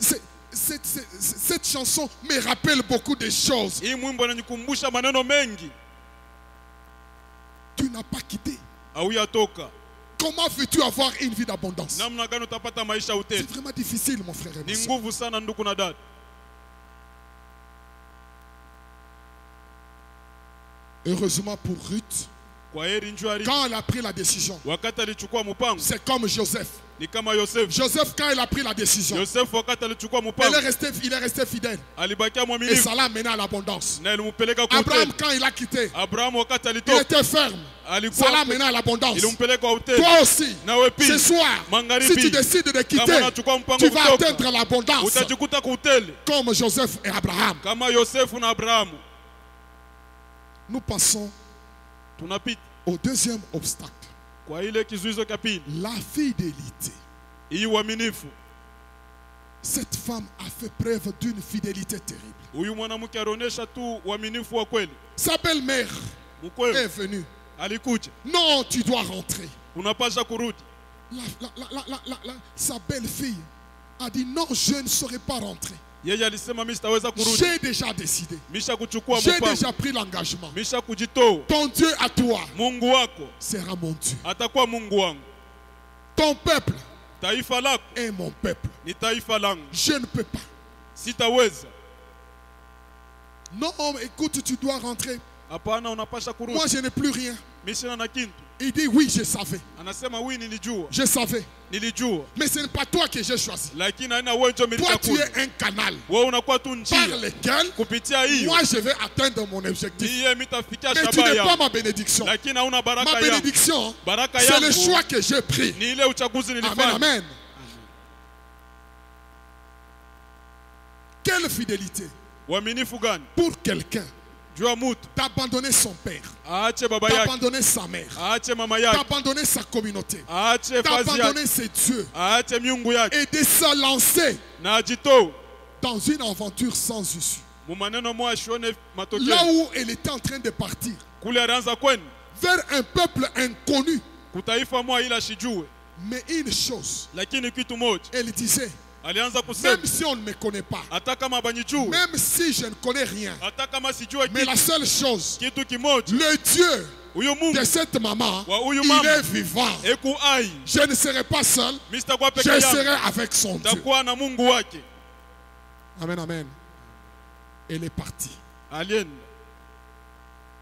Cette chanson me rappelle beaucoup de choses. Hii mwimbo inanikumbusha maneno mengi. Tu n'as pas quitté. Hauyatoka. Comment veux-tu avoir une vie d'abondance? Namna gani utapata maisha C'est utele? vraiment difficile, mon frère et ma Ni soeur. nguvu sana ndugu na dada. Heureusement pour Ruth, Kwa heri njwari, quand elle a pris la décision, wakati alichukua mpango c'est comme Joseph. ni kama Yosef. Joseph, quand il a pris la décision, Yosef wakati alichukua il mpango est resté fidèle. alibakia Et mwaminifu ça l'a mené à l'abondance. na ilimpeleka kwa Abraham, hoteli. quand il a quitté, Abraham wakati il alitoka était ferme. Ça alikuwa l'a mené à l'abondance. ilimpeleka kwa hoteli. Toi aussi, Nawe ce pia soir, Magharibi, si tu décides de kama quitter, unachukua mpango tu vas kutoka atteindre l'abondance utajikuta kwa hoteli comme Joseph et Abraham. kama Yosefu na Abrahamu. Nous passons Tunapita au deuxième obstacle, kwa ile kizuizo cha pili, la fidélité. hii uaminifu. Cette femme a fait preuve d'une fidélité terrible. Huyu mwanamke alionyesha tu uaminifu wa kweli. Sa belle-mère est Mkweli venue. alikuja, Non, tu dois rentrer. unapasha kurudi. Sa belle-fille a dit non, je ne saurais pas rentrer. Yeye alisema mimi sitaweza kurudi, J'ai déjà décidé. misha kuchukua J'ai mpango, déjà pris l'engagement. misha kujitoa. Ton Dieu à toi Mungu wako sera mon Dieu. atakuwa Mungu wangu. ton peuple taifa lako est mon peuple. ni taifa langu. Je ne peux pas. Sitaweza. Non, écoute, tu dois rentrer. Hapana, unapasha kurudi. Moi, je n'ai plus rien. Mimi sina na kintu. Il dit, oui, je savais. Anasema oui, nilijua. Je savais. Nilijua. Mais ce n'est pas toi que j'ai choisi. Lakini haina wewe ndio Toi, tu nilitakuwa. es un canal Wewe unakuwa tu par njia lequel kupitia hiyo. moi, je vais atteindre mon objectif. Niye mitafikia Mais tu shabaha n'es pas yangu. ma bénédiction. Lakini hauna Ma baraka yangu. bénédiction, Baraka c'est le yangu choix que j'ai pris. ni ile uchaguzi Amen, nilifanya. amen. Quelle fidélité Uaminifu gani? pour quelqu'un Juu ya mtu d'abandonner son père, aache baba yake, d'abandonner sa mère, aache mama yake, d'abandonner sa communauté, aache fazi yake, d'abandonner ses dieux aache miungu yake et de se lancer na ajitoe dans une aventure sans issue. mu maneno moya shione Là matokeo. où elle était en train de partir Kule alianza kwenda vers un peuple inconnu. kutaifa moya ila shijue, Mais une chose, lakini kitu moja elle disait, alianza kusema, même si on ne me connaît pas, hata kama banijue, même si je ne connais rien, hata kama sijue mais la seule chose, kitu kimoja, le Dieu huyo Mungu de cette maman, wa huyu il mama est vivant. eku ai, Je ne serai pas seul, mimi sitakuwa peke je yangu, serai avec son Dieu. takuwa na Mungu wake. Amen, amen. Elle est partie. Alienda.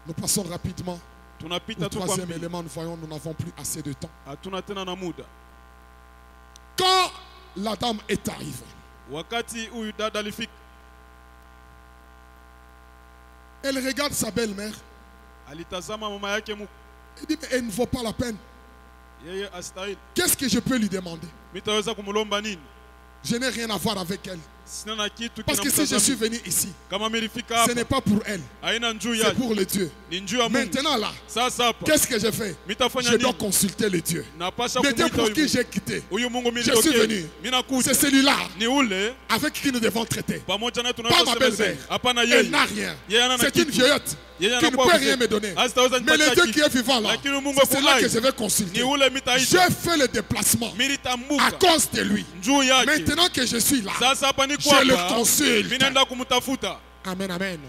Nous passons rapidement au Tunapita tu kwa troisième mbili, élément. Nous voyons, nous n'avons plus assez de temps. hatuna tena na muda. Quand la dame est arrivée, Wakati huyu dada alifika, elle regarde sa belle-mère. alitazama mama yake mkwe, Elle dit, mais elle ne vaut pas la peine. yeye astahili. Qu'est-ce que je peux lui demander? Mitaweza kumlomba nini? Je n'ai rien à voir avec elle. Sina na kitu Parce que si je suis kinamtazama. venu ici, Kama milifika ce hapa n'est pas pour elle, haina njuu c'est yake, pour le Dieu. ni njuu ya Mungu. Maintenant là, Sasa hapa qu'est-ce que je fais? mitafanya Je dois nini? consulter le Dieu. Napasha Le Dieu kumuita pour qui huyu j'ai quitté, huyu Mungu. Mimi Je suis nitokee, venu. mimi nakuja c'est celui-là ni ule avec qui nous devons traiter. pamoja na Pas ma tunayosemezana. belle-mère. Hapana, Elle yeye n'a rien. yeye ana C'est une kitu, vieillotte yeye qui ne anakuwa peut mzee. rien me donner. Hazitaweza Mais le nipatia Dieu kitu. qui est vivant là, Lakini Mungu c'est celui-là akuhai. que je vais Ni consulter. ule mitaita, J'ai fait le déplacement mimi à nitambuka cause de lui. njuu yake. Maintenant que je suis là, Sasa hapa niko je le hapa, mimi consulte. naenda kumtafuta. Amen, amen.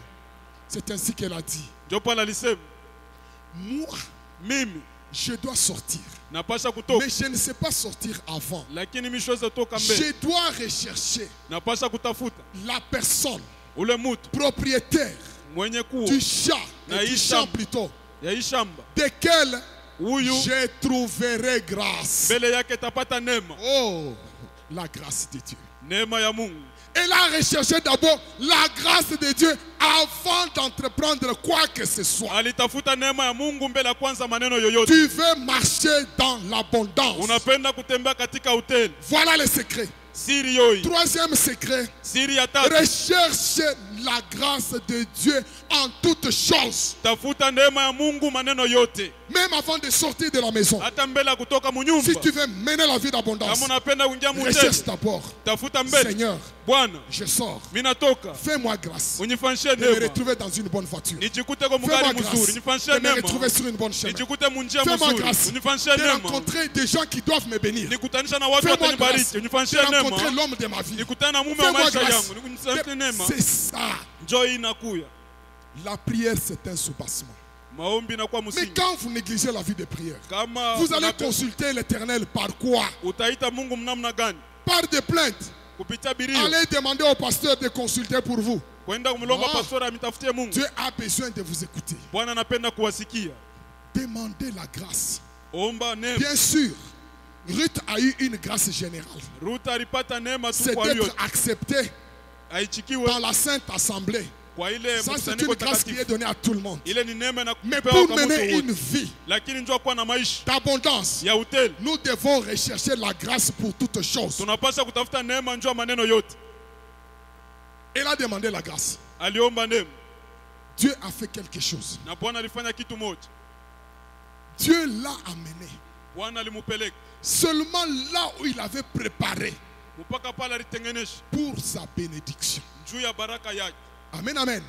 C'est ainsi qu'elle a dit. Ndio pale alisema, Moi, mimi je dois sortir. napasha kutoka, Mais je ne sais pas sortir avant. lakini mimi siwezi toka mbele. Je dois rechercher Napasha kutafuta la personne ule mtu propriétaire mwenye kuwa du chat, Na et du hii champ shamba. plutôt, ya hii shamba, desquels huyu je trouverai grâce. mbele yake tapata neema, Oh, la grâce de Dieu. neema ya Mungu. Elle a recherché d'abord la grâce de Dieu avant d'entreprendre quoi que ce soit. Alitafuta neema ya Mungu mbele ya kwanza maneno yoyote. Tu veux marcher dans l'abondance. Unapenda kutembea katika hoteli, Voilà le secret. siri yoi, Troisième secret, siri ya tatu, recherche la grâce de Dieu en toutes choses. tafuta neema ya Mungu maneno yote, Même avant de sortir de la maison. hata mbele ya kutoka munyumba. Si tu veux mener la vie d'abondance, Kama unapenda kuingia recherche mhoteli, d'abord. tafuta mbele, Seigneur, Bwana, je sors. mimi natoka, Fais-moi grâce unifanyishie de me neema, retrouver dans une bonne voiture. nijikute kwa Fais-moi mgari grâce mzuri, de unifanyishie me neema, retrouver sur une bonne chemin. nijikute munjia Fais-moi mzuri, grâce unifanyishie de neema, rencontrer des gens qui doivent me bénir. nikutanisha na watu Fais-moi grâce watanibariki, de unifanyishie rencontrer neema, l'homme de ma vie. nikutane na mume wa Fais-moi maisha grâce. yangu, unifanyishie neema. C'est ça. Njoo hii inakuya, La prière, c'est un soubassement. maombi inakuwa Mais msingi. quand vous négligez la vie de prière, Kama vous allez unape- consulter l'Éternel par quoi? utaita Mungu mnamna gani? Par des plaintes. Kupitia birio, Allez demander au pasteur de consulter pour vous. kwenda kumlomba Ah. pastora amitafutie Mungu. Dieu a besoin de vous écouter. Bwana anapenda kuwasikia. Demandez la grâce. Omba neema. Bien sûr, Ruth a eu une grâce générale. Ruth alipata neema tu C'est kwa hiyo d'être accepté aichikiwe dans la Sainte Assemblée. kwa ile Ça, c'est mkusanyiko une grâce qui est takatifu. donnée à tout le monde. Ile ni neema na Mais kupewa pour kwa mtu mener une wote. vie Lakini njoo kuwa na maisha d'abondance, ya hoteli, nous devons rechercher la grâce pour toutes choses. tunapaswa kutafuta neema njoo maneno yote. Elle a demandé la grâce. Aliomba neema Dieu a fait quelque chose. na Bwana alifanya kitu moja. Dieu l'a amené. Bwana alimupeleka Seulement là où il avait préparé mpaka pale alitengenesha pour sa bénédiction. juu ya baraka yake. Amen, amen.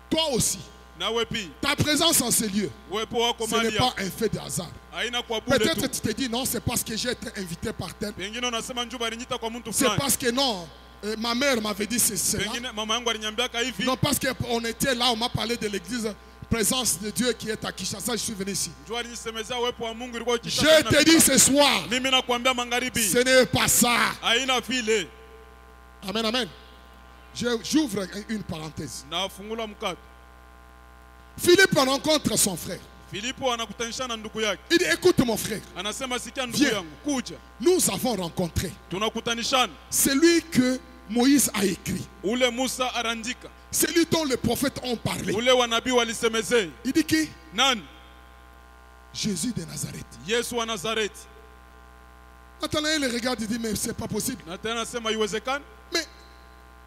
Toi aussi, Nawe pia ta présence en ce lieu, uwepo wako ce n'est mahali pas hapa un fait de hasard. haina kwa bure Peut-être tu. tu te dis non, c'est parce que j'ai été invité par tel. Pengine unasema njoo balinyita kwa mtu C'est fulani. parce que non, ma mère m'avait dit c'est cela. Pengine mama yangu aliniambiaka hivi. Non, parce qu'on était là, on m'a parlé de l'église présence de Dieu qui est à Kinshasa, je suis venu ici. Njoo alinisemezea uwepo wa Mungu ilikuwa Je te dis ce soir, mimi nakwambia magharibi. ce n'est pas ça. Haina vile. Amen, amen. J'ouvre une parenthèse. Na fungula mkato. Philippe rencontre son frère. Filipo anakutanisha na ndugu yake. Il dit, écoute mon frère, Anasema sikia ndugu Viens. yangu, kuja. nous avons rencontré Tunakutanishana. celui que Moïse a écrit, Ule Musa arandika. celui dont les prophètes ont parlé. Ule wanabii walisemezei. Il dit qui? Nani? Jésus de Nazareth. Yesu wa Nazareti. Nathanaël le regarde, il dit, mais c'est pas possible. Na tena anasema iwezekani? Mais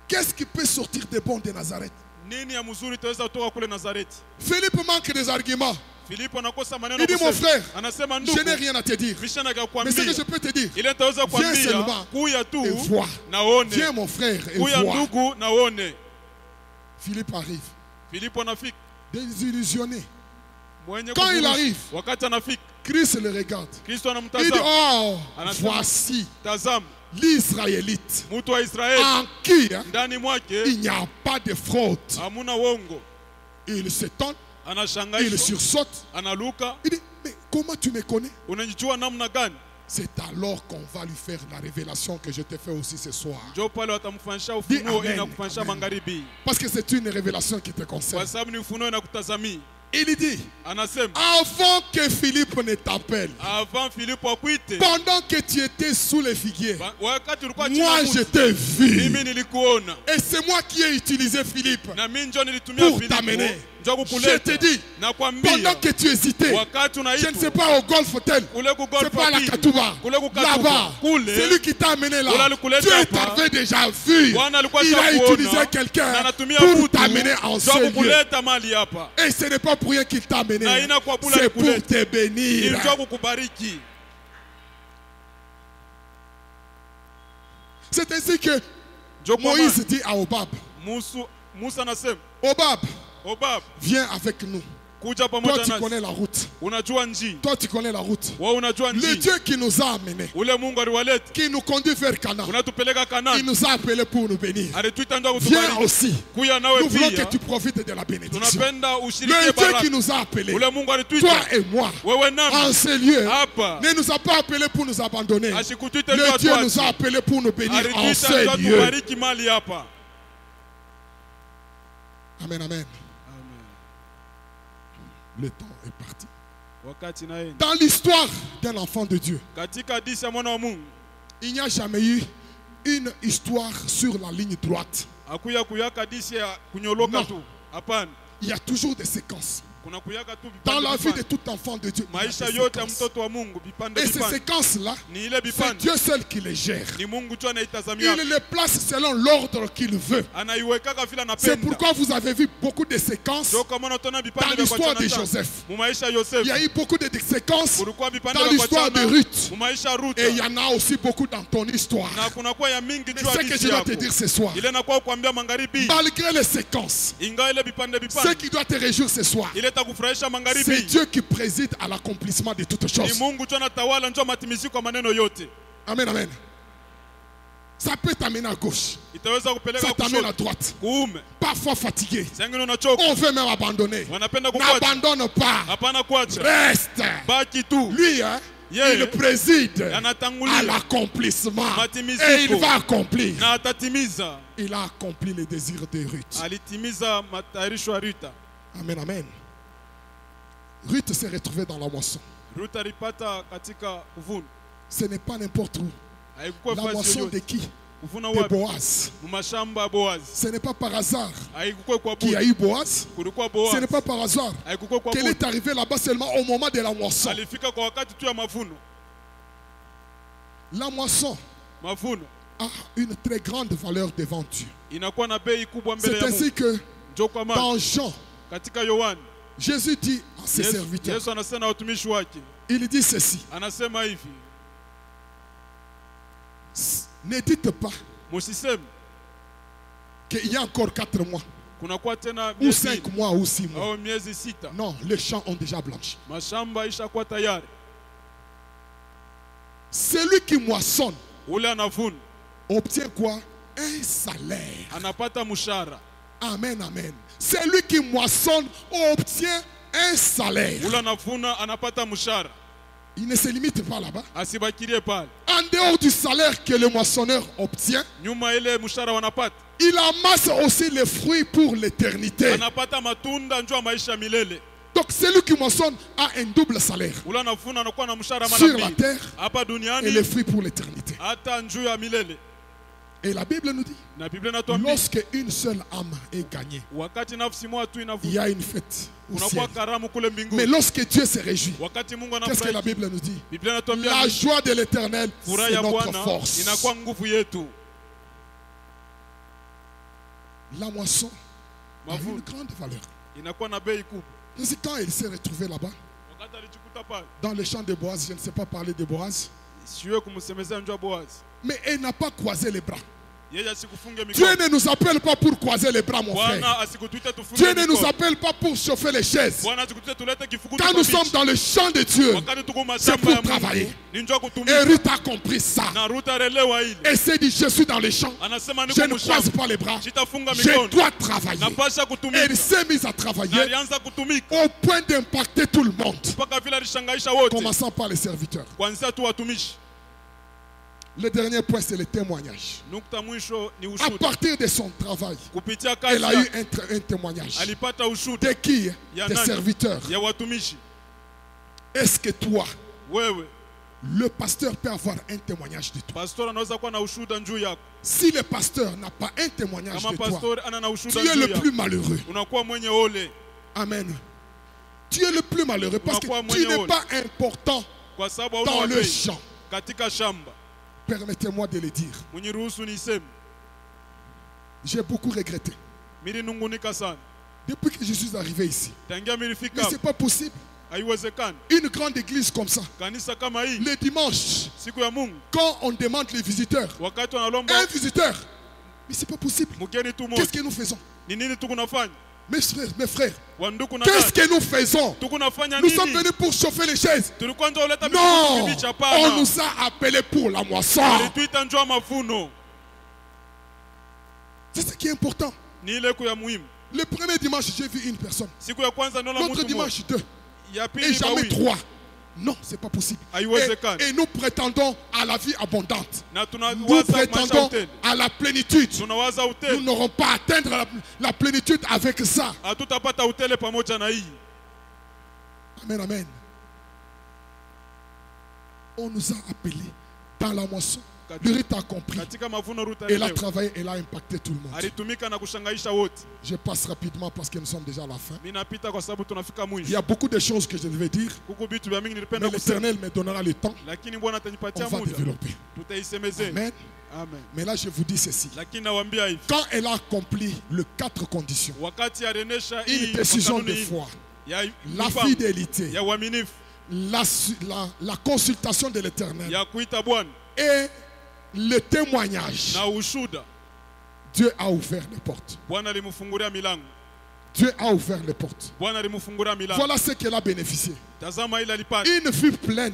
qu'est-ce qui peut sortir de bon de Nazareth? Nini ya mzuri taweza kutoka kule Nazareti? Philippe manque des arguments. Filipo anakosa maneno Il dit, mon kusema. frère, Anasema je ndugu, n'ai rien à te dire. mishana Mais kukwambia. ce que je peux te dire, Ile nitaweza viens kukwambia seulement kuya tu et vois. naone. Viens mon frère et Kuya vois. ndugu naone. Philippe arrive, Filipo anafika. désillusionné. Mwenye Quand il kugurusha. arrive, Wakati anafika, Christ le regarde. Kristo Il dit, anamtazama. oh, Anasema, voici Tazama, l'Israélite mtu wa Israeli en qui hein, ndani mwake il n'y a pas de fraude. hamuna wongo. Il s'étonne, il Anashangaishwa, sursaute. analuka. Il dit, mais comment tu me connais? Unajua namna gani? C'est alors qu'on va lui faire la révélation que je te fais aussi ce soir. Ndio pale watamfanyisha Dis ufunuo amen, ili nakufanyisha amen. magharibi. Parce que c'est une révélation qui te concerne. Kwa sababu ni ufunuo inakutazamia. Il dit, Anasema, avant que Philippe ne t'appelle, avant Filipo akuite, pendant que tu étais sous les figuiers, wakati ulikuwa chini ya moi je mti, t'ai vu. mimi nilikuona. Et c'est moi qui ai utilisé Philippe Na mimi ndio nilitumia pour Filipo. t'amener. Ndio Je te kukuleta. dis, Nakwambia, pendant que tu hésitais, wakati je ne unaitwa sais pas au golf tel, kule ku golf c'est pas la pili, Katouba, kule ku Katuba, là-bas, kule, celui qui t'a amené là, Ule alikuleta Dieu hapa. t'avait déjà vu. Bwana alikuwa Il a ashakuona, utilisé na quelqu'un anatumia pour mtu t'amener en ndio ce lieu. kukuleta mali hapa. Et ce n'est pas pour rien qu'il t'a amené, Na ina kwa bula c'est pour alikuleta. te bénir. Ndio kukubariki. C'est ainsi que Ndio kwa Moïse dit à Obab, Musa anasema, Obab, Obab, viens avec nous. kuja Toi, pamoja tu nasi. connais la route. Unajua njia. Toi, tu connais la route. Wewe unajua Le njia. Dieu qui nous a amenés, Ule Mungu aliwaleta. qui nous conduit vers Canaan, Unatupeleka il Kanaani. nous a appelés pour nous bénir. Alituita ndio Viens kutubariki. aussi. Kuya nawe Nous voulons que pia. tu profites de la bénédiction. Tunapenda ushiriki Le Dieu qui baraka. nous a appelés, Ule Mungu alituita. toi et moi, Wewe en nami ce lieu, hapa. ne nous a pas appelés pour nous abandonner. Ashikutuite Le ndio Dieu atuache. nous a appelés pour nous bénir en Alituita ce ndio lieu. tubariki mali hapa. Amen, amen. Amen. Le temps est parti. Wakati naenda. Dans l'histoire d'un enfant de Dieu, Katika hadithi ya mwana wa Mungu, il n'y a jamais eu une histoire sur la ligne droite. hakuya kuyaka hadithi ya kunyoloka Non. tu. Hapana. Il y a toujours des séquences. Kuna kuyaka tu Dans vipande la vie de vipande. tout enfant de Dieu, il y a Maisha des yote ya séquences. mtoto wa Mungu vipande Et ces vipande. séquences-là, Ni ile c'est vipande. Dieu seul qui les gère. Ni Mungu tu anaitazamia. Il les place selon l'ordre qu'il veut. Anaiwekaka vile C'est anapenda. pourquoi vous avez vu beaucoup de séquences Ndio kama unaona dans vipande vya l'histoire de kuachana. Joseph. Mu maisha ya Il y a Yosefu. eu beaucoup de séquences Kulikuwa vipande dans vya l'histoire de kuachana. Ruth. Mu maisha ya Ruth. Et il y en a aussi beaucoup dans ton histoire. Na kuna kwa ya mingi Mais juu ce que hadithi je dois yako. te dire ce soir, Ile nakuwa kuambia magharibi. malgré les séquences, Ingawa ile vipande ce vipande. qui doit te réjouir ce soir, Ile takufurahisha c'est magharibi. Dieu qui préside à l'accomplissement de toutes Ni choses. Mungu tu anatawala njoo matimiziko kwa maneno yote. Amen, amen. Ça peut t'amener à gauche, Itaweza kupeleka ça t'amène à kushoto. droite. Kuume. Parfois fatigué, Zengine unachoka. on veut même abandonner. Wanapenda kukuacha. N'abandonne pas, Hapana kuacha. reste. Baki tu. Lui, hein, Yeah. il préside à Anatangulia. l'accomplissement Matimiziko. et il va accomplir. Na atatimiza. Il a accompli les désirs de Ruth. Alitimiza matayarisho ya Rita. Amen, amen. Ruth s'est retrouvée dans la moisson. Ruth alipata katika kuvuna. Ce n'est pas n'importe où. Haikuwa La fasi moisson de yoyote. qui? Kuvuna De wapi? Boaz. Mu mashamba ya Boazi. Ce n'est pas par hasard Haikuwa kwa qu'il y a bure. eu Boaz. Kulikuwa Ce Boazi. n'est pas par hasard Haikuwa kwa qu'elle bure. est arrivée là-bas seulement au moment de la moisson. Alifika kwa wakati tu ya mavuno. La moisson Mavuno a une très grande valeur devant Dieu. inakuwa na bei kubwa mbele C'est ya ainsi Mungu. que Njoo kwa maana dans Jean, katika Yohana Jésus dit à ses serviteurs, Yesu anasema na watumishi wake, il dit ceci, anasema hivi, ne dites pas musiseme qu'il y a encore 4 mois, kunakuwa tena ou miezi 5 mois, ou 6 mois. au miezi 6. Non, les champs ont déjà blanchi. Mashamba ishakuwa tayari. Celui qui moissonne Ule anavuna obtient quoi? Un salaire. anapata mshahara. Amen, amen. Celui qui moissonne obtient un salaire. ule anavuna anapata mshahara, Il ne se limite pas là-bas. asibakilie pale. En dehors du salaire que le moissonneur obtient, Nyuma ile mshahara wanapata, il amasse aussi les fruits pour l'éternité. anapata matunda njoo maisha milele. Donc celui qui moissonne a un double salaire. Ule anavuna anakuwa na mshahara mara Sur la mbili terre hapa et les duniani fruits pour l'éternité. hata njoo ya milele. Et la Bible nous dit, Na Biblia inatuambia lorsque une seule âme est gagnée, wakati nafsi moja tu il y inavuna, a une fête au ciel. unakuwa karamu kule Mais mbinguni. lorsque Dieu se réjouit, Wakati Mungu qu'est-ce que la anafurahi, Bible nous dit? Biblia inatuambia La joie de l'éternel, furaha c'est ya notre Bwana force. inakuwa nguvu yetu. La moisson a une Mavuno grande valeur. inakuwa na bei kubwa. C'est quand il s'est retrouvé là-bas, Wakati alijikuta pale, dans le champ de Boaz, je ne sais pas parler de Boaz, siwe kumsemezea njoo Boazi, mais il n'a pas croisé les bras. yeye asikufunge Dieu mikono. ne nous appelle pas pour croiser les bras, mon frère. Bwana asikutuite tufunge Dieu ne nous mikono. appelle pas pour chauffer les chaises. Bwana asikutuite tulete kifukutu Quand kwa nous sommes bichi. dans le champ de Dieu, Wakati tuko c'est mashamba pour ya travailler. Mungu, ni njoo Et kutumika. Ruth a compris ça. Na Ruth arelewa ile. Et s'est dit, je suis dans les champs. Anasema Je niko ne croise mshamba. pas les bras. Sitafunga Je mikono. dois travailler. Napasha Et kutumika. il s'est mis à Na travailler alianza kutumika au point d'impacter tout le monde. mpaka vile alishangaisha wote. Commençant par les serviteurs. Kwanza tu watumishi. Le dernier point, c'est le témoignage. Nukta mwisho ni À ushuhuda. partir de son travail, Kupitia elle kazi a eu yake, un témoignage. alipata ushuhuda De qui? ya Des nani? serviteurs. Ya watumishi. Est-ce que toi, Wewe le pasteur peut avoir un témoignage de toi? pastor anaweza kuwa na ushuhuda juu yako. Si le pasteur n'a pas un témoignage Kama de toi, pastor ana na tu ushuhuda es juu le yako, plus malheureux. unakuwa mwenye ole. Amen. Tu es le plus malheureux parce que Unakuwa tu mwenye n'es ole. pas important Kwa sababu hauna dans le wapei champ. katika shamba. Permettez-moi de le dire. Mniruhusu niseme, J'ai beaucoup regretté. milinungunika sana. Depuis que je suis arrivé ici, Tangia mais milifika ce n'est hapa, pas possible. haiwezekani. Une grande église comme ça, Kanisa kama hii, le dimanche, siku ya Mungu, quand on demande les visiteurs, wakati wanalomba un visiteur, mais c'est pas possible. mgeni tu Qu'est-ce moja, que nous faisons? ni nini tukunafanya? Mes frères, Wanduku na qu'est-ce dada, que nous faisons? tukunafanya Nous sommes nini? venus pour chauffer les chaises. Tulikuwa ndio uleta Non, mikuki bichi? on Hapana, nous a appelés pour la moisson. alituita njoo mavuno. C'est ce qui est important. Ni ile ku ya muhimu. Le premier dimanche, j'ai vu une personne. Siku ya kwanza naona L'autre mtu mmoja, dimanche, deux. ya Et pili jamais mawili, trois. Non, c'est pas possible. haiwezekani. Et nous prétendons à la vie abondante. Na Nous tunawaza maisha prétendons utele, à la plénitude. tunawaza Nous utele, n'aurons pas atteindre la plénitude avec ça. hatutapata utele pamoja na hii. Amen, amen. On nous a appelés dans la moisson. Le rite a compris. Katika mavuno Ruth Elle a alielewa. travaillé, elle a impacté tout le monde. Alitumika na kushangaisha wote. Je passe rapidement parce que nous sommes déjà à la fin. Mimi napita kwa sababu tunafika Il y mwisho. a beaucoup de choses que je devais dire, Kuko vitu vya mingi mais nilipenda kusema, l'Éternel me donnera le temps. lakini Bwana On atanipatia va muda. développer. Tutaisemezea. Amen. Amen. Mais là, je vous dis ceci. Lakini nawaambia hivi, Quand elle a accompli les 4 conditions, wakati arenesha une hii décision de makanuni foi, ya la mipango, fidélité, ya uaminifu, la consultation de l'Éternel ya kuita Bwana et le témoignage, na ushuda, Dieu a ouvert les portes. Bwana alimfungulia milango. Dieu a ouvert les portes. Bwana alimfungulia milango. Voilà ce qu'elle a bénéficié. Tazama ile alipata Une vie pleine,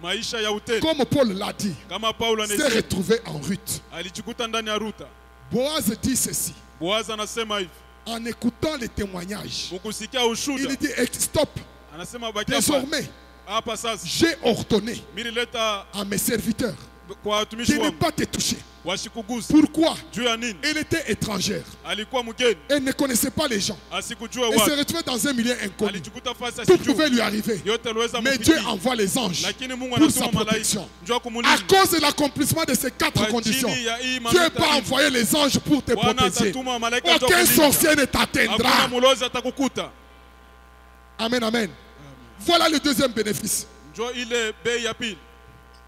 maisha ya utele. comme Paul l'a dit, Kama Paulo s'est anasema, retrouvée en Ruth. alijikuta ndani ya Ruta. Boaz dit ceci, Boaz anasema hivi, en écoutant les témoignages. ukusikia Il ushuda, dit, stop, anasema baki hapa. désormais, Hapa sasa j'ai ordonné mimi nileta à mes serviteurs kwa de watumishi ne wangu pas te toucher. washikugusa. Pourquoi? Juu ya nini? Elle était étrangère. Alikuwa mgeni, Elle ne connaissait pas les gens. asikujua Elle se watu, retrouvait dans un milieu inconnu. alijikuta fasi Tout asijua. pouvait lui arriver. Yote aliweza Mais Dieu mfikia, envoie les anges lakini Mungu pour sa anatuma malaika protection. njoo À kumulinda. cause de l'accomplissement de ces 4 Kwa conditions, ajili ya hii Dieu maneno peut hivi, envoyer les anges pour te Bwana protéger. atatuma malaika njoo Aucun kulinda. sorcier ne Hakuna t'atteindra. mulozi atakukuta. Amen, amen. Voilà le deuxième bénéfice. Njoo ile bei ya pili.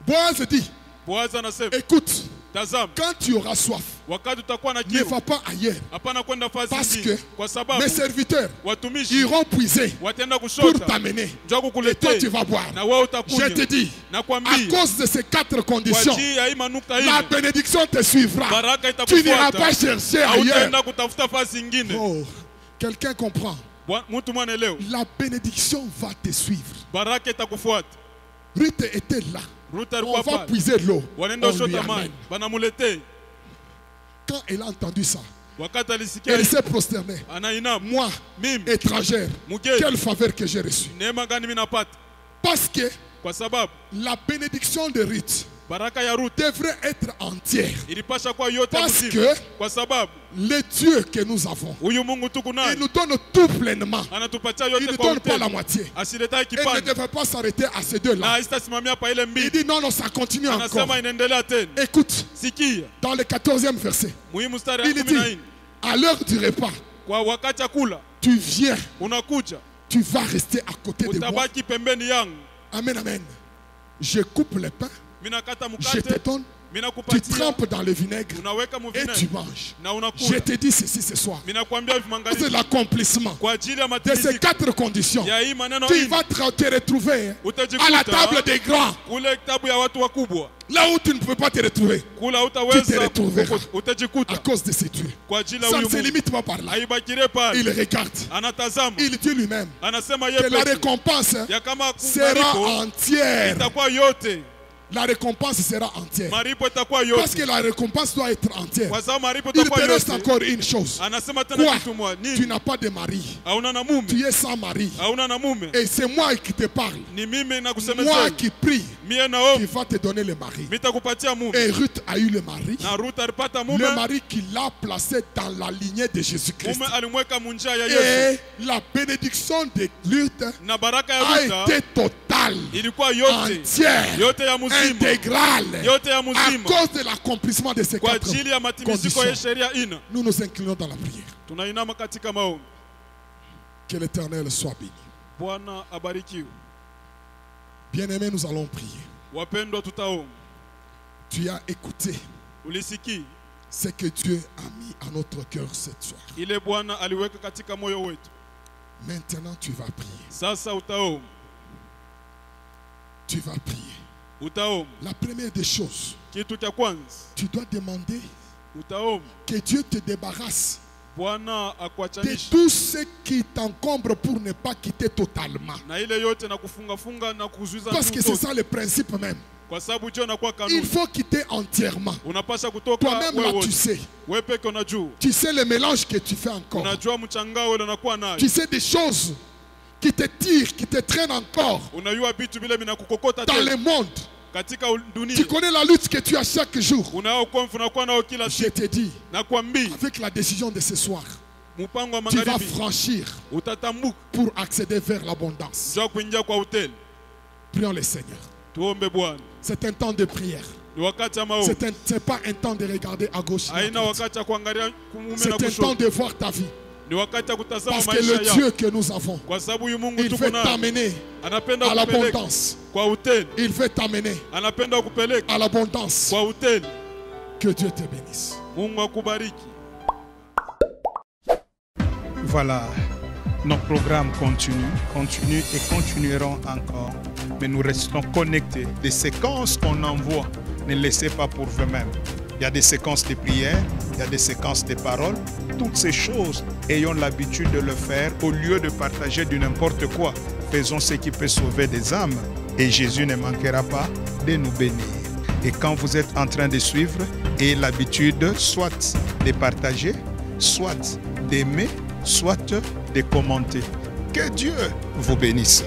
Boaz dit, Boaz anasema, écoute, tazama, quand tu auras soif, wakati utakuwa na ne kiu, va pas ailleurs. hapana kwenda fasi Parce zingine, que kwa sababu Mes serviteurs watumishi iront puiser wataenda pour kushota, t'amener. njoo Et toi, kukuletea tu vas boire. na wewe Je utakunywa. te dis, à Nakwambia cause de ces 4 kwa conditions, ajili ya hii manuka la hii, bénédiction te suivra. baraka Tu n'iras pas itakufuata. chercher ailleurs. Hautaenda kutafuta fasi ingine. Oh, quelqu'un comprend. Mtu mwana leo, La bénédiction va te suivre. baraka itakufuata. Ruth était là. Ruth On alikuwa va pale, puiser l'eau. wanaenda On lui ushota amène. maji, banamuletee. Quand elle a entendu ça, wakati Et alisikia il s'est prosterné. anainama, Moi, mimi étrangère, mgeni, quelle faveur que j'ai reçue. neema gani mimi napata? Parce que Kwa sababu la bénédiction de Ruth baraka ya Ruth devrait être entière. ilipasha kuwa yote Parce mzima, que kwa sababu le Dieu que nous avons, huyu Mungu tuko il naye nous donne tout pleinement. anatupatia Il yote ne kwa donne pas la utele, moitié. asileta Elle ne kipande devrait pas s'arrêter à ces na deux-là. haitasimamia pa ile Il mbili. dit non, non, ça continue encore. Anasema inaendelea tena. Écoute, Sikia dans le 14e verset, muhimu mstari wa il 14, dit, à l'heure du repas, kwa wakati ya kula tu viens, unakuja, tu vas rester à côté de moi. utabaki pembeni yangu, Amen, amen. Je coupe le pain, mimi nakata je te mkate, donne, mimi tu nakupatia, trempes dans le vinaigre unaweka et mvinegre tu manges. na Je unakula. te dis ceci ce soir. Mimi nakwambia hivi C'est magharibi, l'accomplissement kwa ajili ya de ces matimiziko 4 conditions. ya hii maneno Tu hii vas te retrouver à la utajikuta table des grands, kule kitabu ya watu wakubwa, là où tu ne peux pas te retrouver kula Tu utaweza te retrouveras. à utajikuta cause de ces dieux. kwa ajili ya Ça ne huyu se Mungu. limite pas par là. Haibakire pale, Il regarde, anatazama, il dit lui-même anasema que la yeye récompense ya kama sera maripo entière. itakuwa yote, La récompense sera entière. maripo itakuwa Parce que yote, la récompense doit être entière. kwa sababu maripo Il itakuwa te reste yote. encore une chose. Anasema tena Quoi? kitu moja, Tu nini? n'as pas de mari. Hauna na mume, Tu es sans mari. hauna na mume, Et c'est moi qui te parle. ni mimi Moi nakusemeza, qui prie, mie qui naomba va te donner le mari. nitakupatia mume. Et Ruth a eu le mari. Na Ruth alipata Le mume, mari qui l'a placé dans la lignée de Jésus-Christ. mume alimweka munjia ya Yesu, Et la bénédiction de Ruth na baraka ya a Ruth été totale, ilikuwa yote, entière, yote ya mzima, intégrale, yote ya à mzima, cause de l'accomplissement de ces kwa 4 ajili ya matimiziko ya conditions. sheria ina. Nous nous inclinons dans la prière. Tunainama katika maombi. Que l'Éternel soit béni. Bwana abarikiwe. Bien-aimés, nous allons prier. Wapendwa, tutaomba. Tu as écouté Ulisiki ce que Dieu a mis à notre cœur cette soirée. ile Bwana aliweka katika moyo wetu. Maintenant, tu vas prier. Sasa utaomba, Tu vas prier. utaomba. La première des choses, Kitu cha kwanza tu dois demander utaomba que Dieu te débarrasse Bwana de akuachanishe tout ce qui t'encombre pour ne pas quitter totalement. na ile yote na kufunga na kuzuiza Parce que c'est mtoto. ça le principe même. Kwa sababu Dieu anakuwa Il kanuni. faut quitter entièrement. Unapasha kutoka Toi-même là, wewe tu wote. sais. Wewe peke unajua. Tu sais le mélange que tu fais encore. Unajua mchangao ile unakuwa nayo. Tu sais des choses qui te tirent, qui te traînent encore Unajua vitu vile vinakukokota dans le tena monde. katika dunia. Tu connais la lutte que tu as chaque jour. Unao konfu unakuwa nao kila Je siku. te dis, Nakwambia avec la décision de ce soir, mpango wa tu vas magharibi franchir utatambuka pour accéder vers l'abondance. njoo kuingia kwa hoteli. Prions le Seigneur. Tuombe Bwana. C'est un temps de prière. Ni wakati wa maombi. C'est pas un temps de regarder à gauche. et à Haina droite. wakati wa kuangalia kumume na C'est un temps kushoto. de voir ta vie. Ni wakati wa kutazama Parce que maisha le yako. Dieu que nous avons, Kwa sababu huyu Mungu il tuko veut naye t'amener anapenda à kupeleka l'abondance. kwa hoteli. Il veut t'amener Anapenda kupeleka à l'abondance. kwa hoteli. Que Dieu te bénisse. Mungu akubariki. Voilà, nos programmes continuent et continueront encore. Mais nous restons connectés. Des séquences qu'on envoie, ne laissez pas pour vous-même. Il y a des séquences de prières, il y a des séquences de paroles. Toutes ces choses, ayons l'habitude de le faire au lieu de partager du n'importe quoi. Faisons ce qui peut sauver des âmes et Jésus ne manquera pas de nous bénir. Et quand vous êtes en train de suivre, ayez l'habitude soit de partager, soit d'aimer, soit de commenter. Que Dieu vous bénisse.